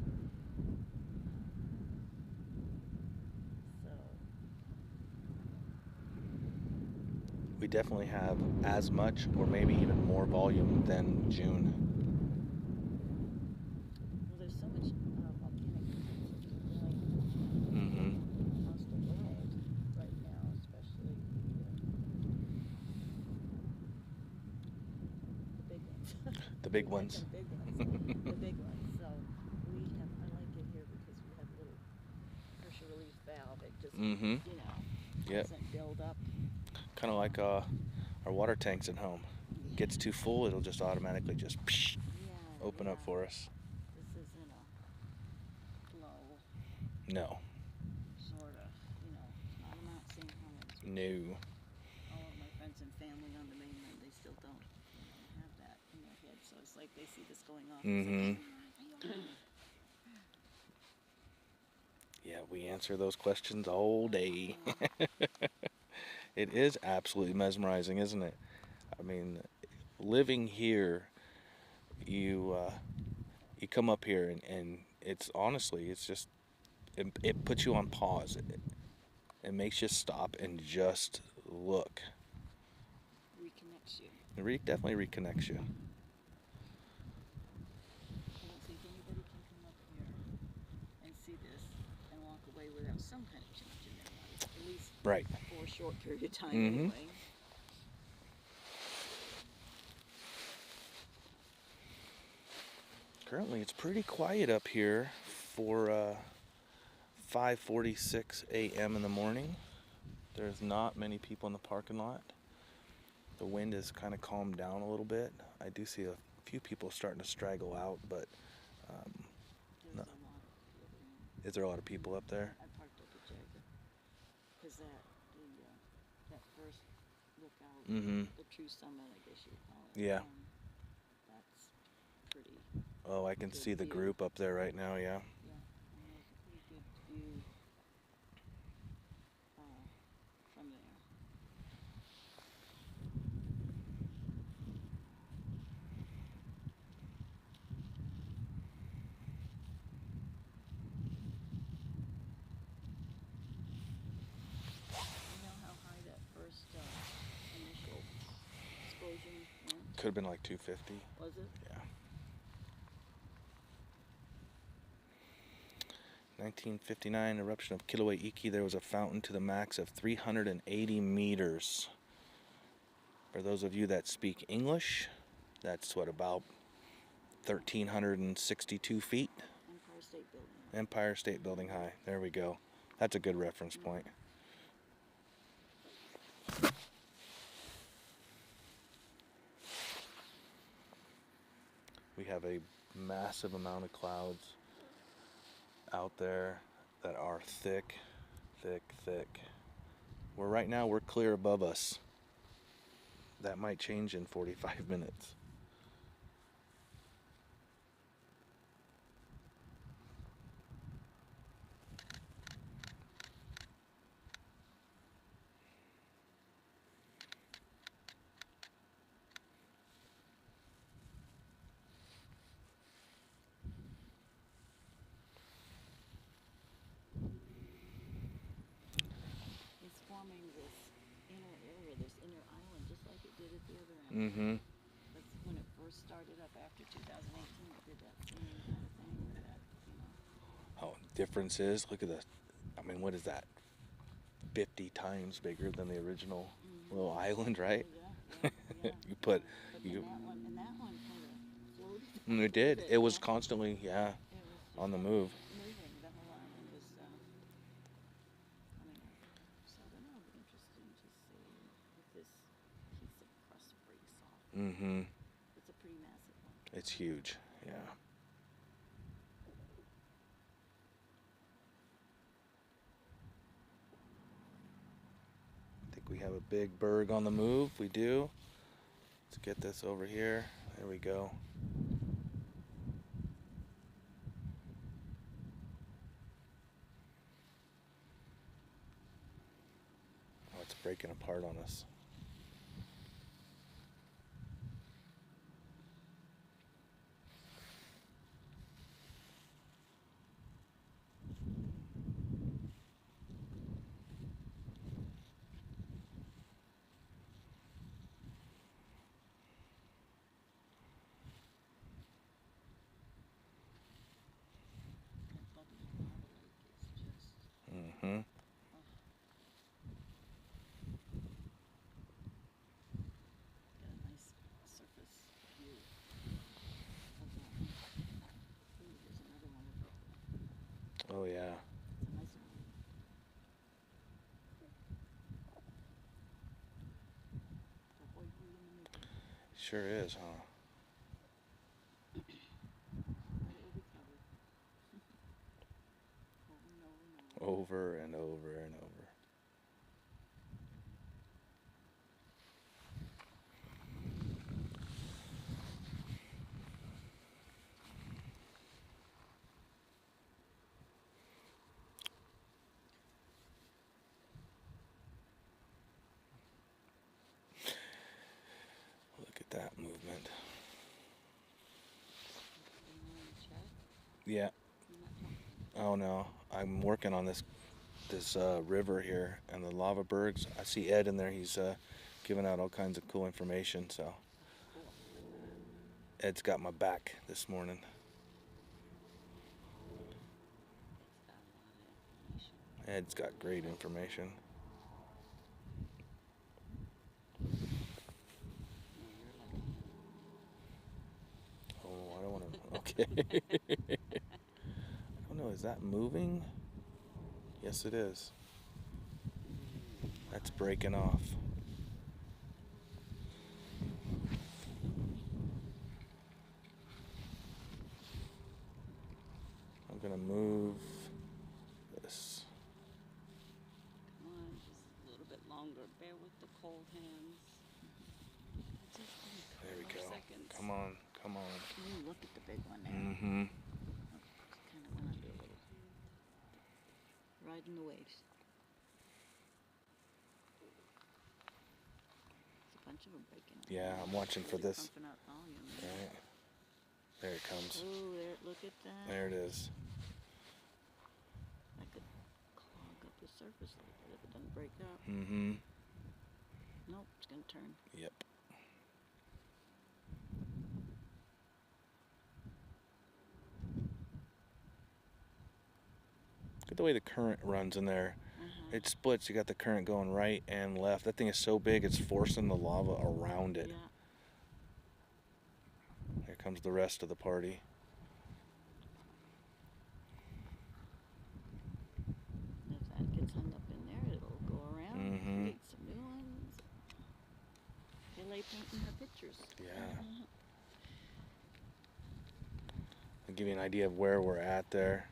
So, We definitely have as much, or maybe even more volume than June. well, there's so much volcanic big We had ones. some big ones, the big ones. So I like it here because we have a little pressure relief valve. It just, Mm-hmm. Yep. doesn't build up. Kind of like our water tanks at home. Gets too full, it'll just automatically just open up for us. This isn't a flow, No. sort of, it's not a Mount St. Helens. No. All of my friends and family on the mainland, they still don't, have that in their head. So it's like they see this going off. Mm-hmm. It's like, Yeah, we answer those questions all day. It is absolutely mesmerizing, isn't it? I mean, living here, you come up here and it's honestly, it's just, it puts you on pause. It makes you stop and just look. reconnects you. It definitely reconnects you. I don't think anybody can come up here and see this and walk away without some kind of change in their life, at least Right. for a short period of time Mhm. anyway. Currently, it's pretty quiet up here for 5:46 a.m. in the morning. There's not many people in the parking lot. The wind has kind of calmed down a little bit. I do see a few people starting to straggle out, but There's No. a lot of people. is there a lot of people up there? I parked up at Jagger because that first lookout, Mm-hmm. the true summit, I guess you would call it. Yeah. That's pretty. Oh, I can Good see the view. group up there right now, yeah. Yeah, and there's a pretty good view from there. You know how high that first initial explosion went? Could have been like 250. Was it? Yeah. 1959 eruption of Kilauea. There was a fountain to the max of 380 meters. For those of you that speak English, that's what, about 1,362 feet? Empire State Building. Empire State Building high. There we go. That's a good reference point. We have a massive amount of clouds out there that are thick, thick, thick. Right now we're clear above us. That might change in 45 minutes. It's forming this inner area, this inner island, just like it did at the other end. Mm-hmm. That's when it first started up after 2018. It did that same kind of thing with that, Oh, difference is, look at the, I mean, what is that? 50 times bigger than the original little island, right? Yeah. You put, But you, then that one kind of floated. it did. It was Yeah. constantly, yeah, It was on the just move. moving. The whole island was coming up. So I don't know. It'll be interesting to see if this piece of crust breaks off. Mm-hmm. It's a pretty massive one. It's huge, yeah. I think we have a big berg on the move. We do. Let's get this over here. There we go. Oh, it's breaking apart on us. That bubbling lava lake is just. Mm-hmm. Oh yeah. It's a nice one. The whole you in the making. Sure is, huh? But it will be covered. Over and over and over. Over and over and over. Look at that movement. You want to check? Yeah. You're not talking. Oh no, I'm working on this river here and the lava bergs. I see Ed in there. He's giving out all kinds of cool information. So Cool. Ed's got my back this morning. It's got a lot of information. Ed's got great information. No, you're lucky. Oh, I don't want to. Okay. I don't know. Is that moving? Yes, it is. That's breaking off. I'm gonna move this. Come on, just a little bit longer. Bear with the cold hands. Just a There we couple go. of seconds. Come on, come on. Ooh, look at the big one there. Mm-hmm. Kind of went under a little. Riding the waves. There's a bunch of them breaking up. Yeah, I'm watching for They're this. pumping out volume. Right. There it comes. Oh, there! Look at that. There it is. That could clog up the surface a little bit if it doesn't break up. Mm-hmm. Nope, it's gonna turn. Yep. Look at the way the current runs in there. It splits. You got the current going right and left. That thing is so big, it's forcing the lava around it. Yeah. Here comes the rest of the party. If that gets hung up in there, it'll go around. Mhm. Get some new ones. They lay painting her pictures. Yeah. I'll give you an idea of where we're at there.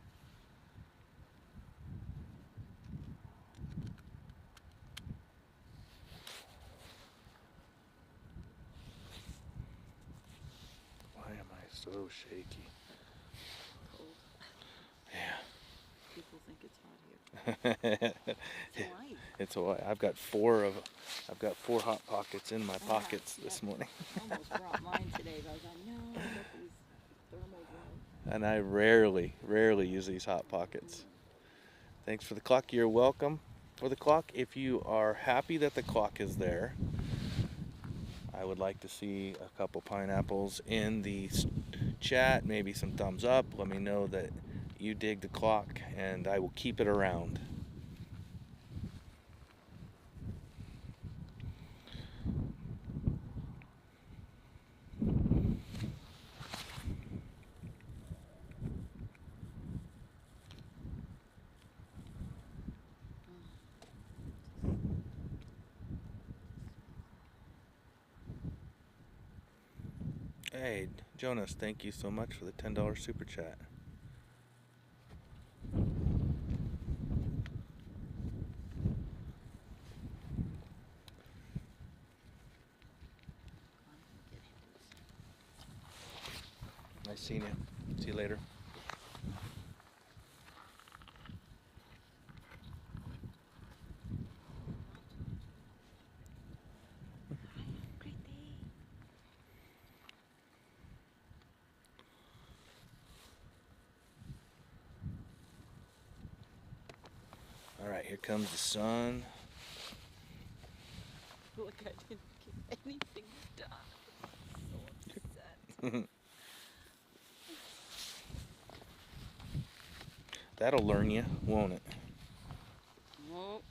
Why am I so shaky? Cold. Yeah. People think it's hot here. It's Hawaii. It's Hawaii. I've got four hot pockets in my pockets this morning. I almost brought mine today, but I was like, no, I got these thermals out. And I rarely use these hot pockets. Thanks for the clock. You're welcome for the clock. If you are happy that the clock is there, I would like to see a couple pineapples in the chat, maybe some thumbs up. Let me know that you dig the clock, and I will keep it around. Hey, Jonas, thank you so much for the $10 super chat. Nice seeing you. See you later. Great day. All right, here comes the sun. Look, I didn't get anything done. So upset. That'll learn you, won't it? Well,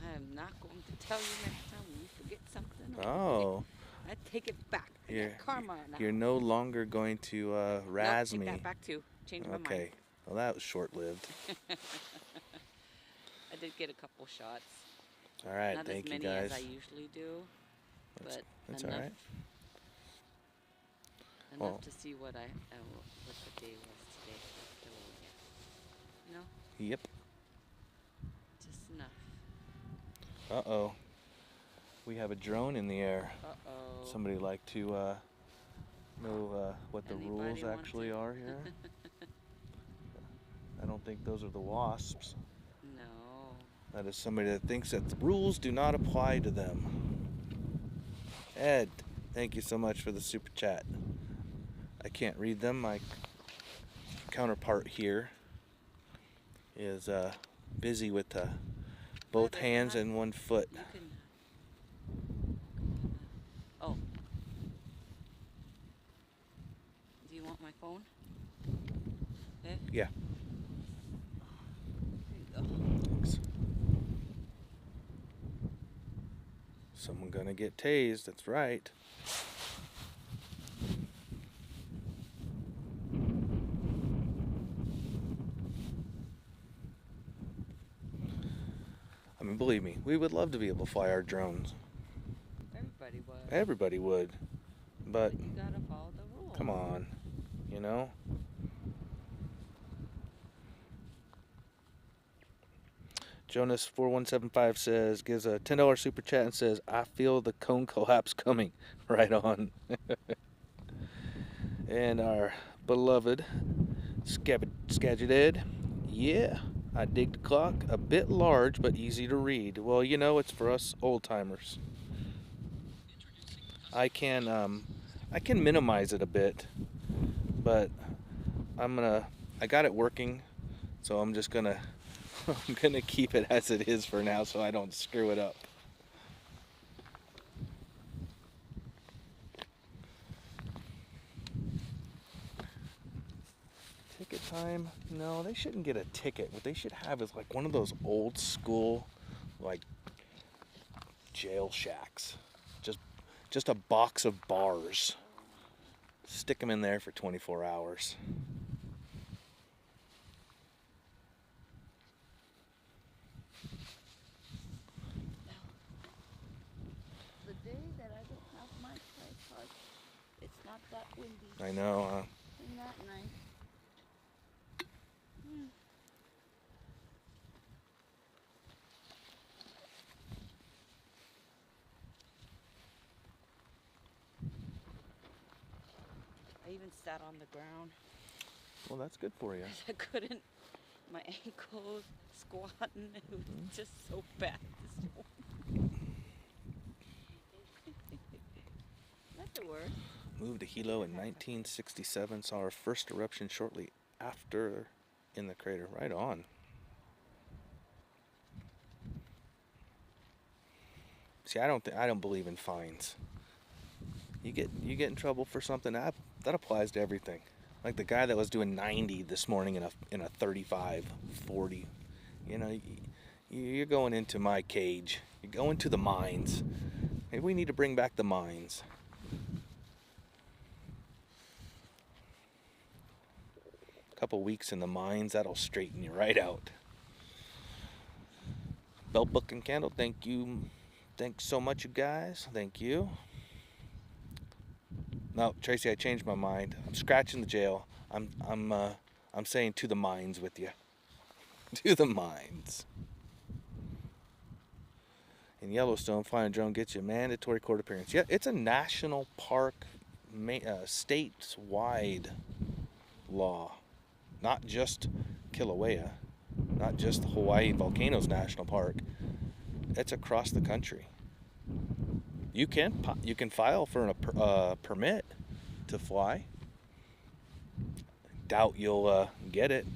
I am not going to tell you next time when you forget something. Oh, I take it back. I got karma now. you're no longer going to razz Nope, me. take that back too. Change my mind. Okay, Well, that was short-lived. I did get a couple shots. All right, Not thank as you many guys. as I usually do, but That's enough. all right. Enough Well- to see what what the day was today. at Kilauea. You know, Yep. just enough. Uh-oh. We have a drone in the air. Uh-oh. Somebody like to know what the Anybody rules want actually to? are here? I don't think those are the wasps. No. That is somebody that thinks that the rules do not apply to them. Ed, thank you so much for the super chat. I can't read them. My counterpart here is busy with both But hands not- and one foot. You can. Oh. Do you want my phone? Eh? Yeah. There you go. Thanks. Someone gonna get tased, that's right. I mean, believe me, we would love to be able to fly our drones. Everybody was. Everybody would. But, you gotta follow the rules. come on, you know? Jonas4175 says, gives a $10 super chat and says, I feel the cone collapse coming. Right on. And our beloved Skagit Ed, yeah, I dig the clock. A bit large, but easy to read. Well, you know, it's for us old timers. I can minimize it a bit, but I got it working, so I'm just gonna I'm gonna keep it as it is for now so I don't screw it up. Ticket time? No, they shouldn't get a ticket. What they should have is like one of those old school, like, jail shacks. Just a box of bars. Stick them in there for 24 hours. The day that I don't have my tripod, it's not that windy. I know, Isn't that nice? I even sat on the ground. well, that's good for you. I couldn't. My ankles squatting. It was just so bad this morning. Not the worst. Moved to Hilo in 1967. Saw our first eruption shortly after in the crater. Right on. See, I don't believe in fines. You get in trouble for something that applies to everything. Like the guy that was doing 90 this morning in a 35, 40. You know, you're going into my cage. You're going to the mines. Maybe we need to bring back the mines. A couple weeks in the mines, that'll straighten you right out. Belt Book and Candle, thank you. Thanks so much, you guys. Thank you. No, Tracy, I changed my mind. I'm scratching the jail. I'm saying to the mines with you. To the mines. In Yellowstone, flying a drone gets you a mandatory court appearance. Yeah, it's a national park, statewide law. Not just Kilauea, not just the Hawaii Volcanoes National Park. It's across the country. You can file for a permit to fly. Doubt you'll get it.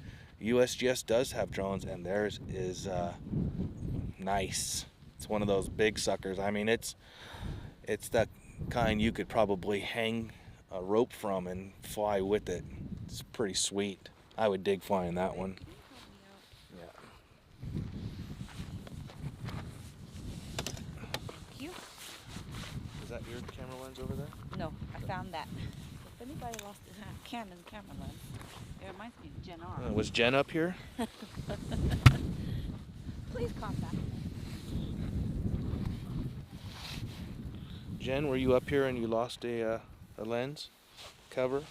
USGS does have drones, and theirs is nice. It's one of those big suckers. I mean, it's the kind you could probably hang a rope from and fly with it. It's pretty sweet. I would dig flying that one. Yeah. Thank you. Is that your camera lens over there? No, I found that. If anybody lost a Canon camera lens, reminds me of Jen R. Was Jen up here? Please contact me. Jen, were you up here and you lost a lens cover?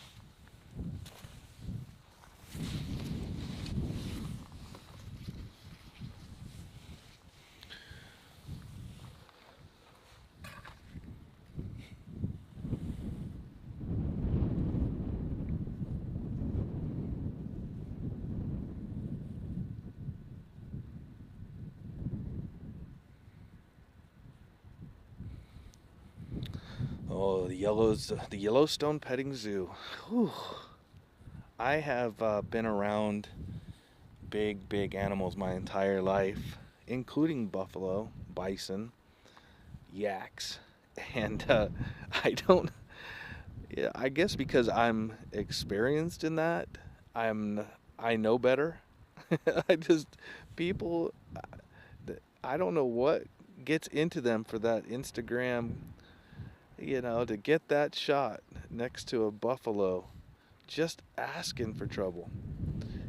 Oh, the Yellowstone Petting Zoo. Whew. I have been around big animals my entire life, including buffalo, bison, yaks, and I don't. Yeah, I guess because I'm experienced in that, I know better. I just people, I don't know what gets into them for that Instagram. To get that shot next to a buffalo, just asking for trouble.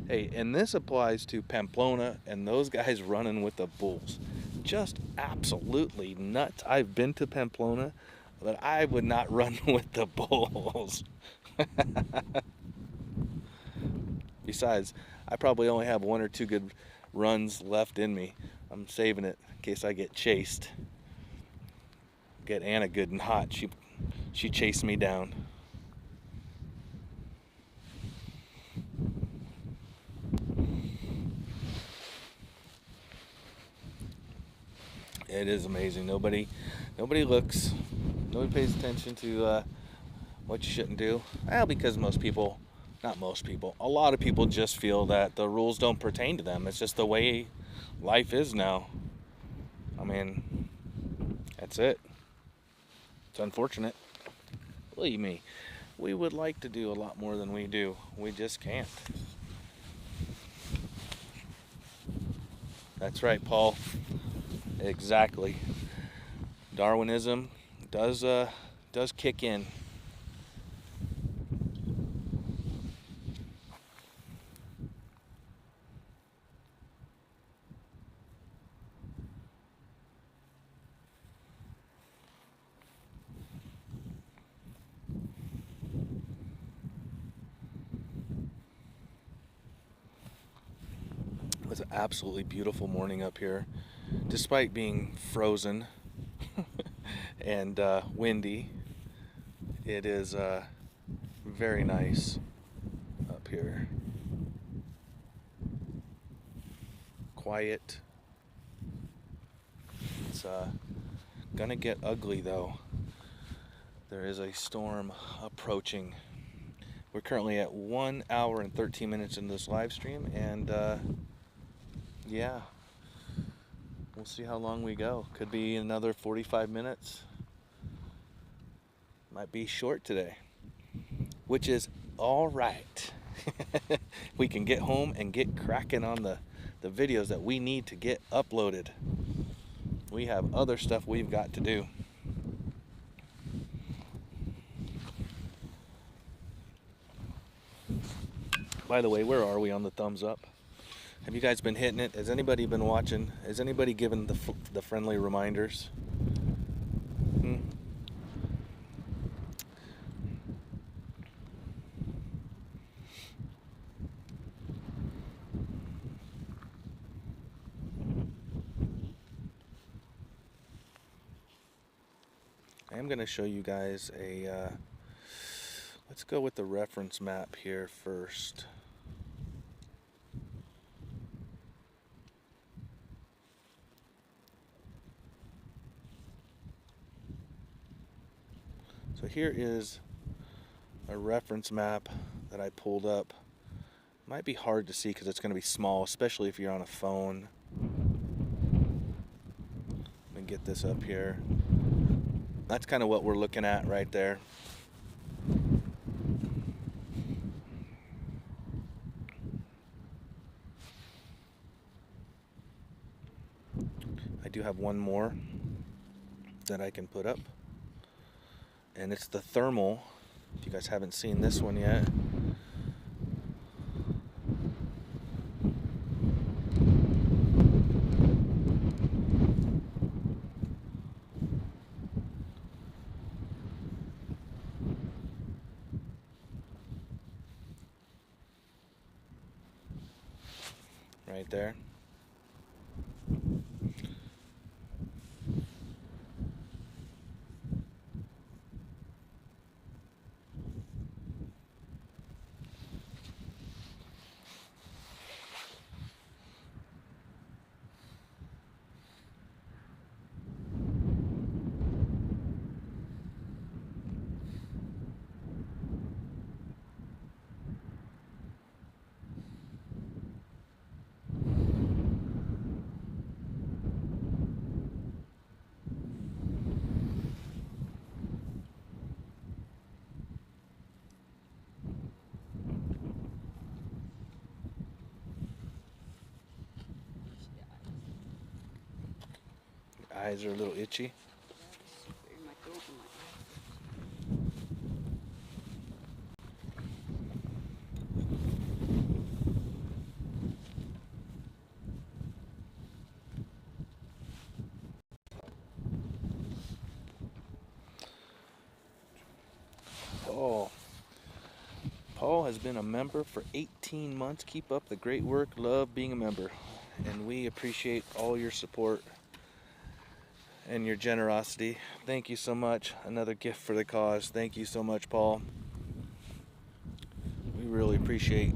Hey, and this applies to Pamplona and those guys running with the bulls. Just absolutely nuts. I've been to Pamplona, but I would not run with the bulls. Besides, I probably only have 1 or 2 good runs left in me. I'm saving it in case I get chased. Get Anna good and hot. She chased me down. It is amazing. Nobody looks. Nobody pays attention to what you shouldn't do. Well, because not most people, a lot of people just feel that the rules don't pertain to them. It's just the way life is now. I mean, that's it. It's unfortunate. Believe me, we would like to do a lot more than we do. We just can't. That's right, Paul. Exactly. Darwinism does kick in. It was an absolutely beautiful morning up here, despite being frozen and windy. It is very nice up here. Quiet. It's gonna get ugly though. There is a storm approaching. We're currently at 1 hour and 13 minutes in this live stream, and yeah, we'll see how long we go. Could be another 45 minutes. Might be short today, which is all right. We can get home and get cracking on the videos that we need to get uploaded. We have other stuff we've got to do. By the way, where are we on the thumbs up? Have you guys been hitting it? Has anybody been watching? Has anybody given the friendly reminders? I am going to show you guys let's go with the reference map here first. So here is a reference map that I pulled up. Might be hard to see because it's going to be small, especially if you're on a phone. Let me get this up here. That's kind of what we're looking at right there. I do have one more that I can put up, and it's the thermal. If you guys haven't seen this one yet, right there. Eyes are a little itchy. Super in my throat and my Paul has been a member for 18 months. Keep up the great work. Love being a member. And we appreciate all your support and your generosity. Thank you so much. Another gift for the cause. Thank you so much, Paul. We really appreciate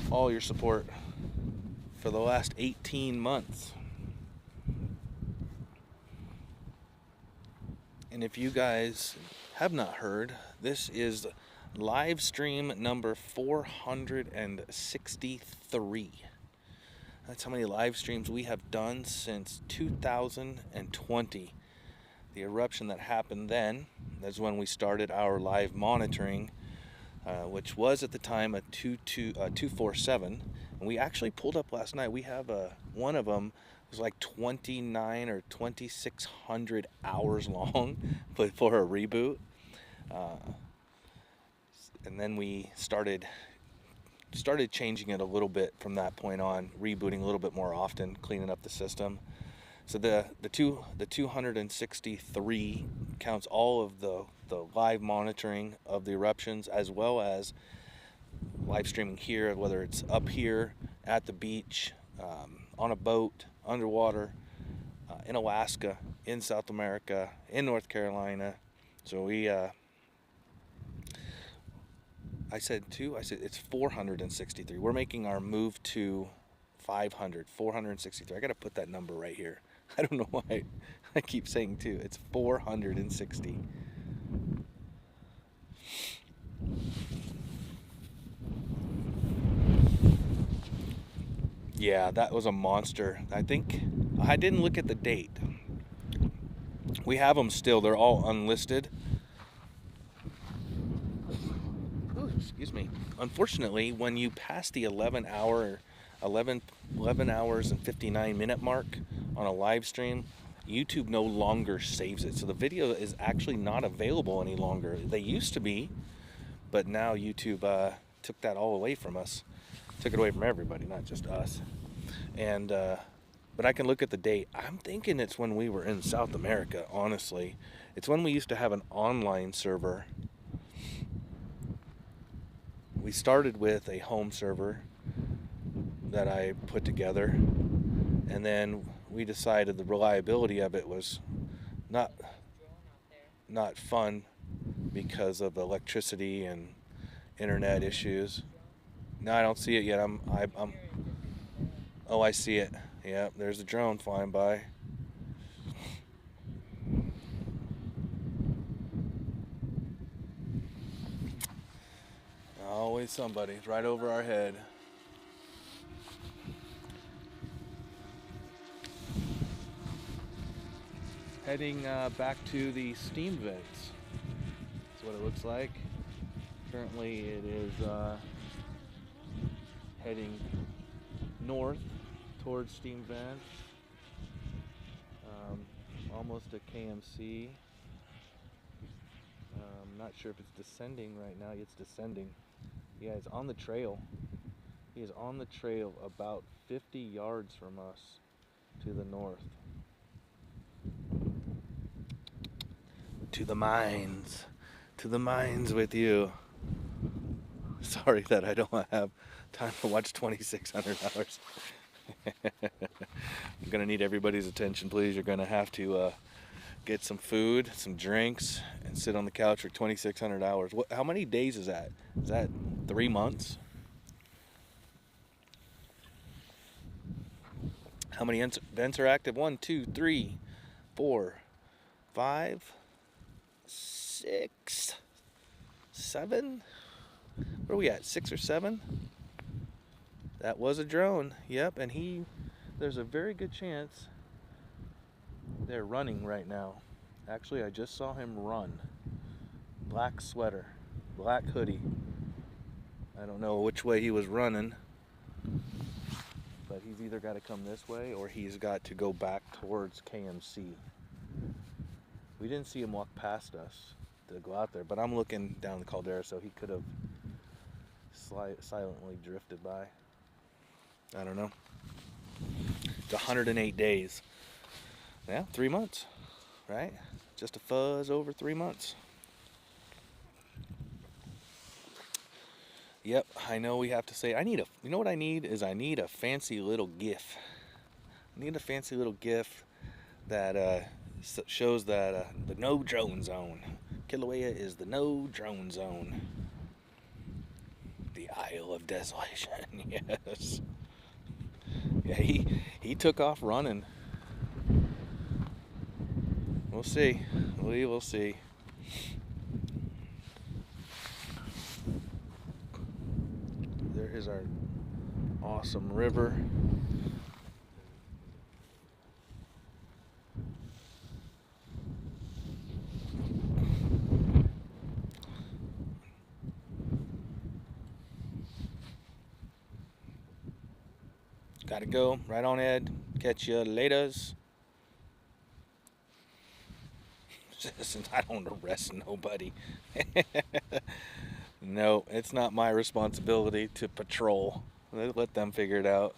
all your support for the last 18 months. And if you guys have not heard, this is live stream number 463. That's how many live streams we have done since 2020. The eruption that happened then, that's when we started our live monitoring, which was at the time a 247. And we actually pulled up last night. We have one of them was like 29 or 2,600 hours long, but for a reboot. And then we started changing it a little bit from that point on, rebooting a little bit more often, cleaning up the system. So the 263 counts all of the live monitoring of the eruptions, as well as live streaming here, whether it's up here at the beach, on a boat, underwater, in Alaska, in South America, in North Carolina. So I said it's 463. We're making our move to 463. I gotta put that number right here. I don't know why I keep saying 2. It's 460. Yeah, that was a monster. I think I didn't look at the date. We have them still. They're all unlisted. Oh, excuse me. Unfortunately, when you pass the 11 hours and 59-minute mark on a live stream, YouTube no longer saves it. So the video is actually not available any longer. They used to be, but now YouTube took that all away from us. Took it away from everybody, not just us. And but I can look at the date. I'm thinking it's when we were in South America, honestly. It's when we used to have an online server. We started with a home server that I put together, and then we decided the reliability of it was not fun because of electricity and internet issues. No, I don't see it yet. I'm Oh, I see it. Yeah, there's a drone flying by. Always somebody right over our head. Heading back to the steam vents. That's what it looks like. Currently it is heading north towards steam vents. Almost at KMC. Not sure if it's descending right now. It's descending. Yeah, it's on the trail. He is on the trail about 50 yards from us to the north. To the mines. To the mines with you. So sorry that I don't have time to watch 2,600 hours. I'm gonna need everybody's attention, please. You're gonna have to get some food, some drinks, and sit on the couch for 2,600 hours. How many days is that? Is that 3 months? How many vents are active? 1, 2, 3, 4, 5, 6, 7. Where are we at? 6 or 7? That was a drone. Yep, and there's a very good chance they're running right now. Actually, I just saw him run. Black sweater, black hoodie. I don't know which way he was running, but he's either got to come this way or he's got to go back towards KMC. We didn't see him walk past us to go out there, but I'm looking down the caldera, so he could have silently drifted by. I don't know. It's 108 days. Yeah, 3 months, right? Just a fuzz over 3 months. Yep, I know we have to say, you know what I need is I need a fancy little GIF. I need a fancy little GIF that shows that the no drone zone. Kilauea is the no drone zone. The Isle of Desolation, yes. Yeah, he took off running. We'll see. We will see. There is our awesome river. Gotta go. Right on, Ed. Catch you laters. Listen, I don't arrest nobody. No, it's not my responsibility to patrol. Let them figure it out.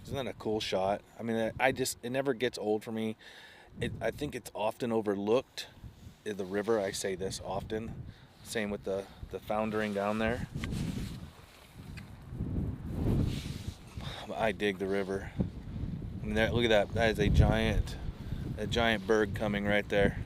Isn't that a cool shot? I mean, it never gets old for me. I think it's often overlooked. The river, I say this often. Same with the foundering down there. I dig the river. I mean, look at that. That is a giant berg coming right there.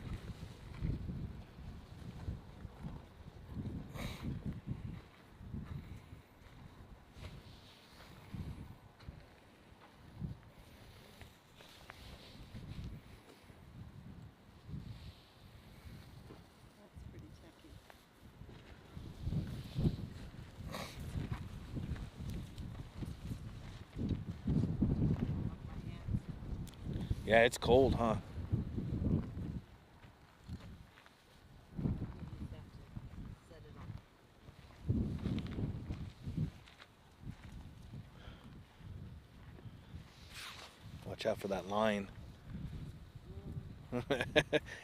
Yeah, it's cold, huh? Watch out for that line.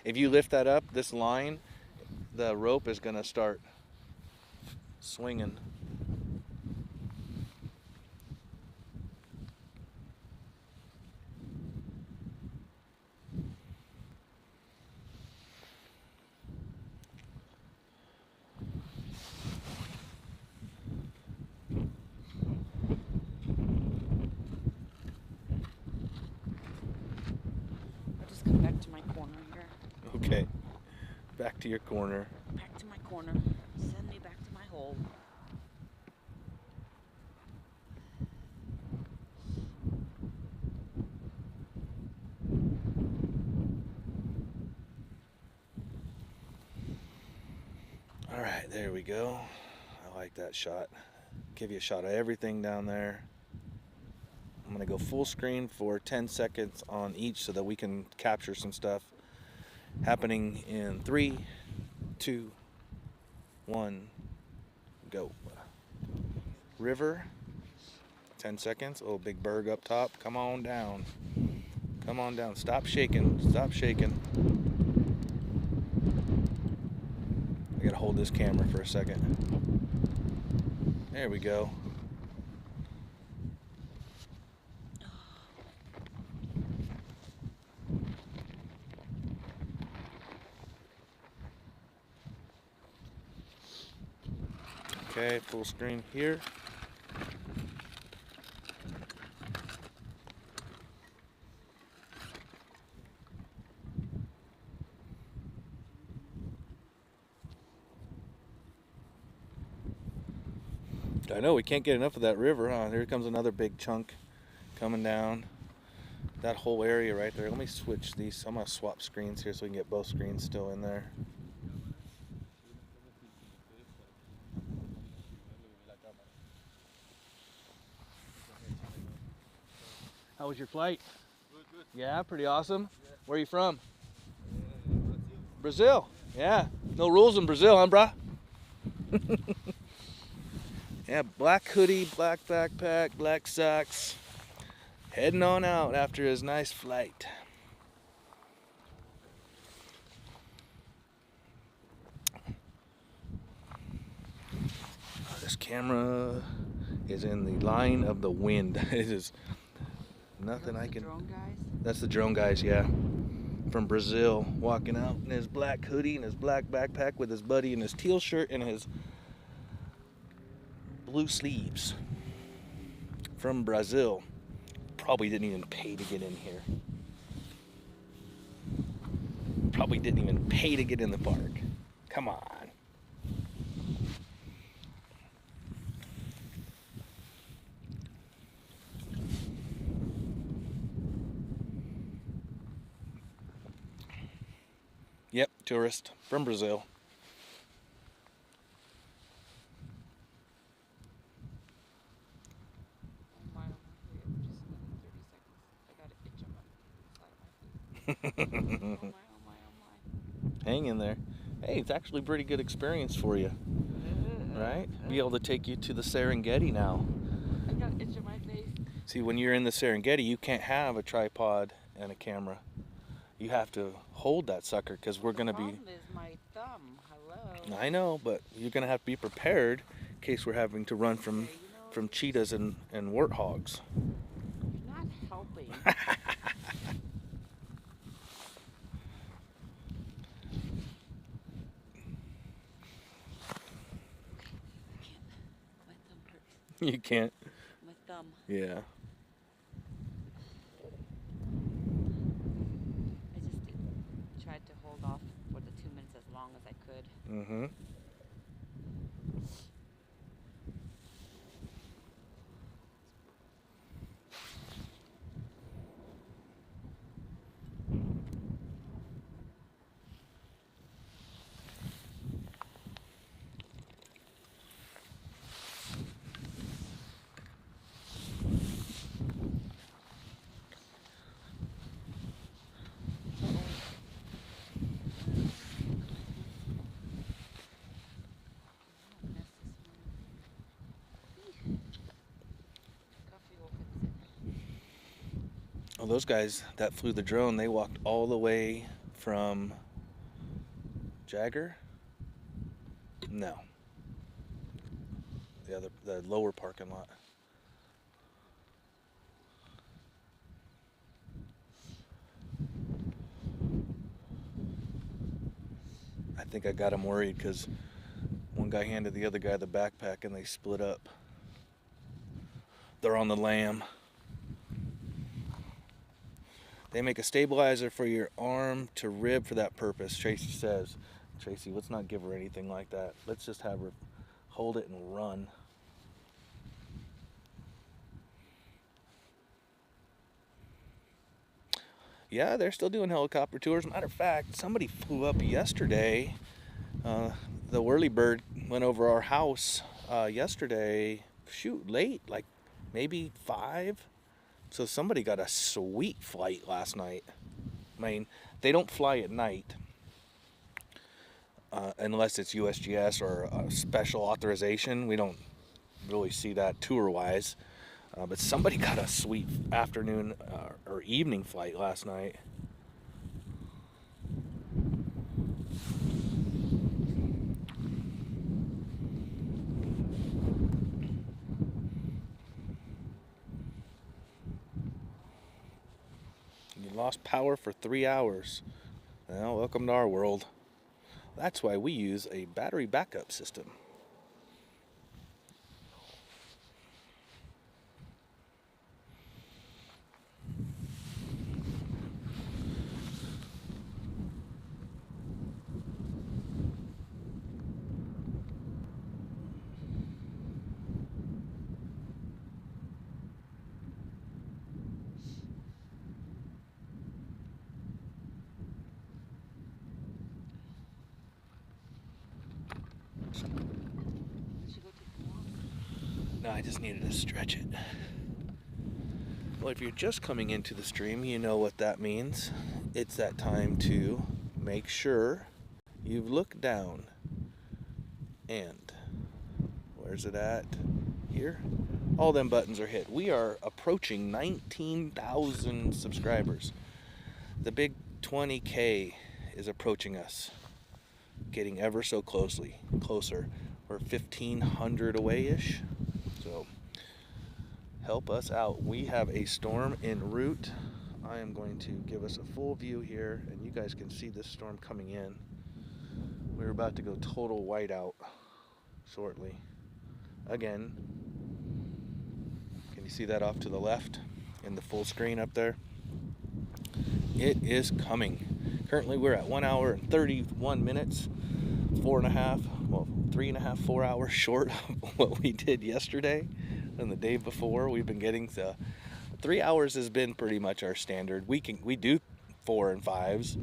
If you lift that up, this line, the rope is going to start swinging. Back to my corner here. Okay. Back to your corner. Back to my corner. Send me back to my hole. All right, there we go. I like that shot. Give you a shot of everything down there. I'm gonna go full screen for 10 seconds on each so that we can capture some stuff happening in 3, 2, 1, go. River, 10 seconds. Oh, big berg up top. Come on down. Come on down. Stop shaking. Stop shaking. I gotta hold this camera for a second. There we go. Okay, full screen here. I know we can't get enough of that river, huh? Here comes another big chunk coming down. That whole area right there. Let me switch these. I'm gonna swap screens here so we can get both screens still in there. How was your flight? Good. Yeah, pretty awesome. Yeah. Where are you from? Brazil. Brazil. Yeah. No rules in Brazil, huh, brah? Yeah, black hoodie, black backpack, black socks. Heading on out after his nice flight. This camera is in the line of the wind. It is nothing I can. Drone guys? That's the drone guys, yeah. From Brazil, walking out in his black hoodie and his black backpack with his buddy in his teal shirt and his blue sleeves. From Brazil. Probably didn't even pay to get in here. Probably didn't even pay to get in the park. Come on. Yep, tourist from Brazil. Oh my, just another 30 seconds. I got an itch on my side of my feet. Oh my. Hang in there. Hey, it's actually a pretty good experience for you, right? Be able to take you to the Serengeti now. I got an itch on my face. See, when you're in the Serengeti, you can't have a tripod and a camera. You have to hold that sucker because we're going to be... The problem is my thumb. Hello. I know, but you're going to have to be prepared in case we're having to run from cheetahs and warthogs. You're not helping. My thumb hurts. You can't. My thumb. Yeah. I just tried to hold off for the 2 minutes as long as I could. Mm-hmm. Well, those guys that flew the drone, they walked all the way from Jagger? No. The lower parking lot. I think I got him worried because one guy handed the other guy the backpack and they split up. They're on the lam. They make a stabilizer for your arm to rib for that purpose, Tracy says. Tracy, let's not give her anything like that. Let's just have her hold it and run. Yeah, they're still doing helicopter tours. Matter of fact, somebody flew up yesterday. The whirlybird went over our house yesterday. Shoot, late, like maybe 5. So somebody got a sweet flight last night. I mean, they don't fly at night unless it's USGS or a special authorization. We don't really see that tour-wise. But somebody got a sweet afternoon or evening flight last night. You lost power for 3 hours. Well, welcome to our world. That's why we use a battery backup system. should go take a walk. No, I just needed to stretch it. Well, if you're just coming into the stream, you know what that means. It's that time to make sure you've looked down. And where's it at? Here? All them buttons are hit. We are approaching 19,000 subscribers. The big 20K is approaching us. Getting ever so closer. We're 1,500 away-ish. So help us out. We have a storm en route. I am going to give us a full view here, and you guys can see this storm coming in. We're about to go total whiteout shortly. Again, can you see that off to the left in the full screen up there? It is coming. Currently we're at 1 hour and 31 minutes, 3.5, 4 hours short of what we did yesterday and the day before. We've been getting 3 hours has been pretty much our standard. We do 4 and 5s.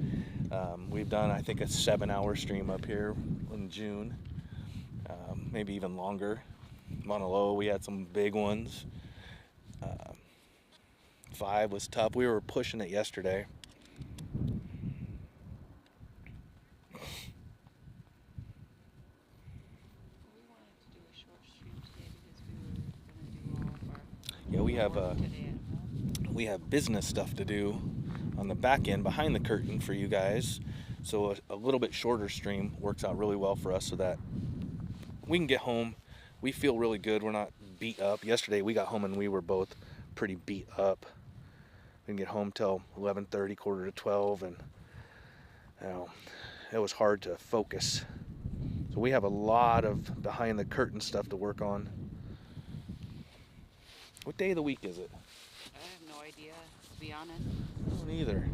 We've done, I think, a 7-hour stream up here in June, maybe even longer. Mauna Loa, we had some big ones. 5 was tough. We were pushing it yesterday. We wanted to do a short stream today because we were going to do all of our Yeah, work today at home. we have business stuff to do on the back end behind the curtain for you guys. So a little bit shorter stream works out really well for us so that we can get home. We feel really good. We're not beat up. Yesterday we got home and we were both pretty beat up. We didn't get home till 11:30, quarter to 12, and it was hard to focus. So we have a lot of behind the curtain stuff to work on. What day of the week is it? I have no idea, to be honest. I don't either.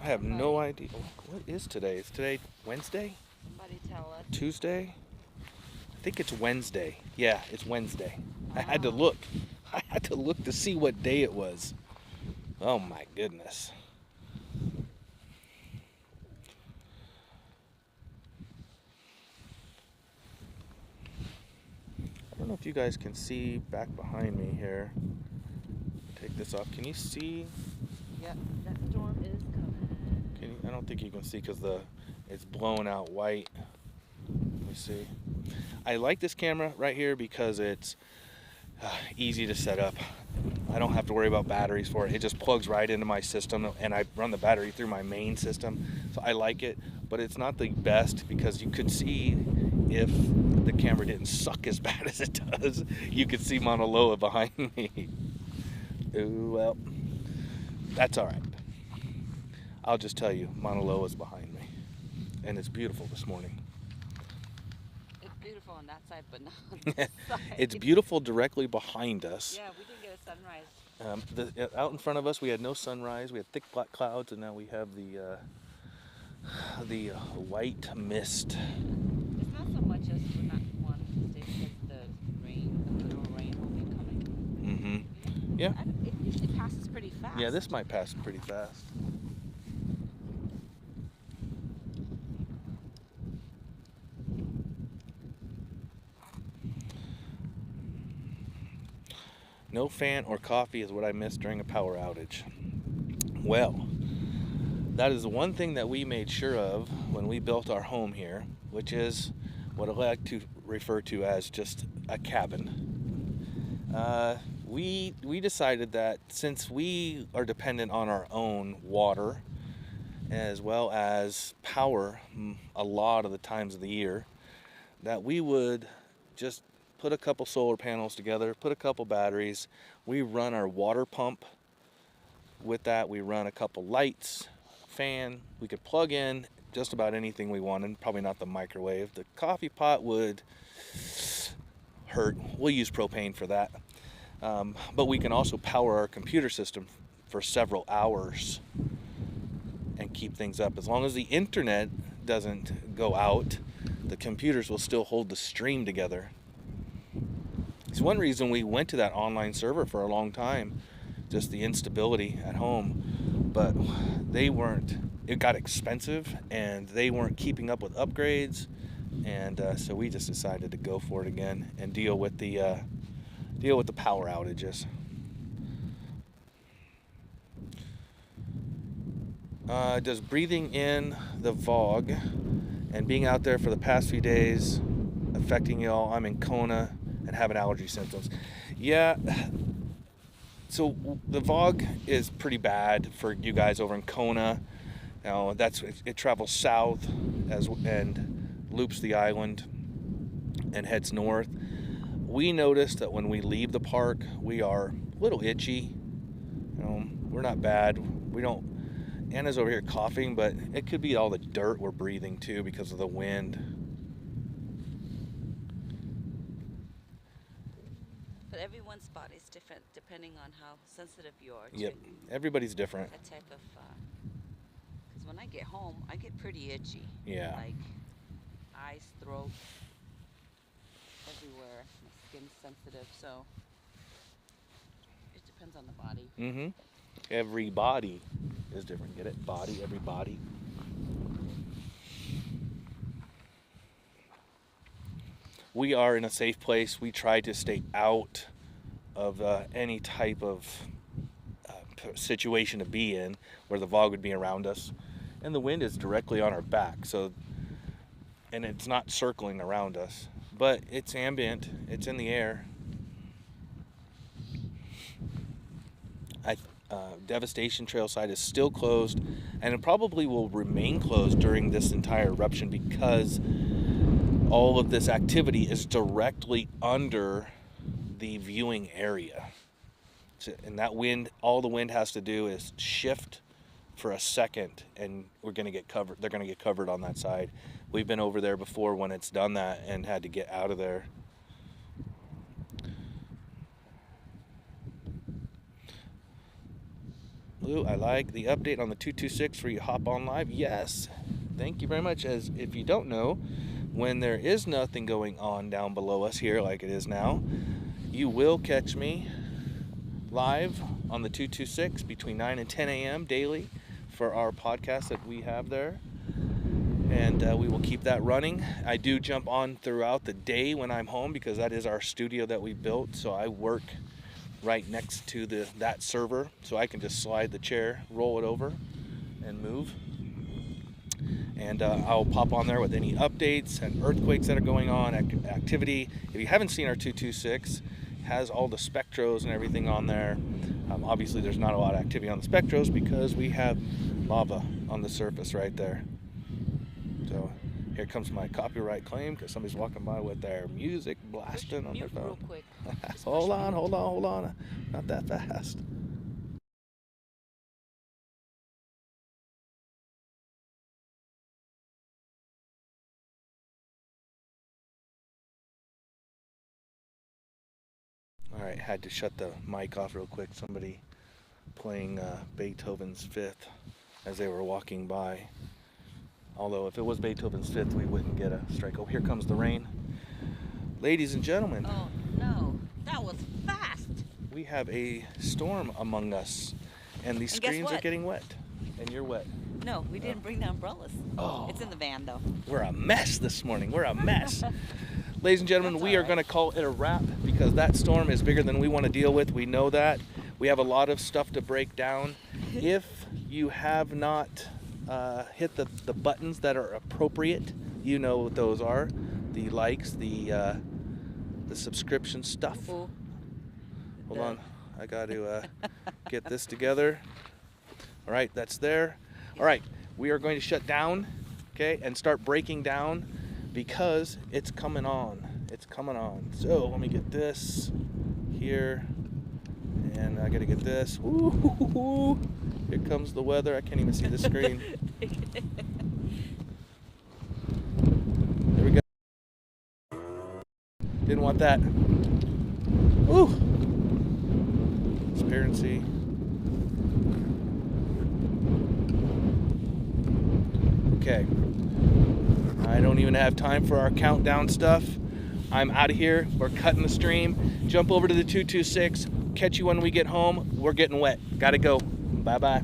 I have no idea. What is today? Is today Wednesday? Somebody tell us. Tuesday? I think it's Wednesday. Yeah, it's Wednesday. I had to look. I had to look to see what day it was. Oh my goodness. I don't know if you guys can see back behind me here. Take this off. Can you see? Yep, that storm is coming. I don't think you can see because it's blown out white. Let me see. I like this camera right here because it's easy to set up. I don't have to worry about batteries for it. It just plugs right into my system, and I run the battery through my main system. So I like it, but it's not the best because you could see if the camera didn't suck as bad as it does. You could see Mauna Loa behind me. Ooh, well, that's all right. I'll just tell you, Mauna Loa is behind me, and it's beautiful this morning. It's beautiful on that side, but not on this side. It's beautiful directly behind us. Yeah, we didn't get a sunrise. Out in front of us, we had no sunrise. We had thick black clouds, and now we have the white mist. It's not so much as we're not wanting to stay because the rain, the little rain will be coming. Mm-hmm. Yeah. It usually passes pretty fast. Yeah, this might pass pretty fast. No fan or coffee is what I missed during a power outage. Well, that is the one thing that we made sure of when we built our home here, which is what I like to refer to as just a cabin. We decided that since we are dependent on our own water as well as power a lot of the times of the year, that we would just put a couple solar panels together, put a couple batteries. We run our water pump with that. We run a couple lights, fan. We could plug in just about anything we wanted, probably not the microwave. The coffee pot would hurt. We'll use propane for that. But we can also power our computer system for several hours and keep things up. As long as the internet doesn't go out, the computers will still hold the stream together. It's one reason we went to that online server for a long time, just the instability at home. But it got expensive and they weren't keeping up with upgrades. and so we just decided to go for it again and deal with the power outages. Does breathing in the VOG and being out there for the past few days affecting y'all? I'm in Kona and having allergy symptoms. Yeah, so the VOG is pretty bad for you guys over in Kona. Now it travels south and loops the island and heads north. We noticed that when we leave the park, we are a little itchy. We're not bad. We don't. Anna's over here coughing, but it could be all the dirt we're breathing too because of the wind. But everyone's body is different depending on how sensitive you are to Yep, everybody's different. that type of. Because when I get home, I get pretty itchy. Yeah. Like eyes, throat, everywhere. My skin's sensitive, so it depends on the body. Mm-hmm. Every body is different. Get it? Body, every body. We are in a safe place. We try to stay out of any type of situation to be in where the VOG would be around us. And the wind is directly on our back, and it's not circling around us. But it's ambient. It's in the air. Devastation Trail side is still closed, and it probably will remain closed during this entire eruption because all of this activity is directly under the viewing area. And that wind, all the wind has to do is shift for a second, and we're going to get covered. They're going to get covered on that side. We've been over there before when it's done that and had to get out of there. Lou, I like the update on the 226 where you hop on live. Yes, thank you very much. As if you don't know, when there is nothing going on down below us here like it is now, you will catch me live on the 226 between 9 and 10 a.m. daily for our podcast that we have there. And we will keep that running. I do jump on throughout the day when I'm home because that is our studio that we built. So I work right next to that server, so I can just slide the chair, roll it over, and move. And I'll pop on there with any updates and earthquakes that are going on, activity. If you haven't seen our 226, it has all the spectros and everything on there. Obviously, there's not a lot of activity on the spectros because we have lava on the surface right there. So here comes my copyright claim because somebody's walking by with their music blasting on their phone. Real quick. Hold on. Not that fast. All right, had to shut the mic off real quick. Somebody playing Beethoven's Fifth as they were walking by. Although if it was Beethoven's Fifth, we wouldn't get a strike. Oh, here comes the rain. Ladies and gentlemen. Oh, no. That was fast. We have a storm among us, and the screens are getting wet, and you're wet. No, we didn't bring the umbrellas. Oh. It's in the van, though. We're a mess this morning. We're a mess. Ladies and gentlemen, we are going to call it a wrap because that storm is bigger than we want to deal with. We know that. We have a lot of stuff to break down. If you have not hit the buttons that are appropriate, you know what those are. The likes, the subscription stuff. Ooh. Hold on. I got to get this together. All right, that's there. All right, we are going to shut down, okay, and start breaking down because it's coming on. It's coming on. So let me get this here, and I got to get this. Ooh, here comes the weather. I can't even see the screen. There we go. Didn't want that. Ooh. Transparency. Okay. I don't even have time for our countdown stuff. I'm out of here. We're cutting the stream. Jump over to the 226. Catch you when we get home. We're getting wet. Gotta go. Bye-bye.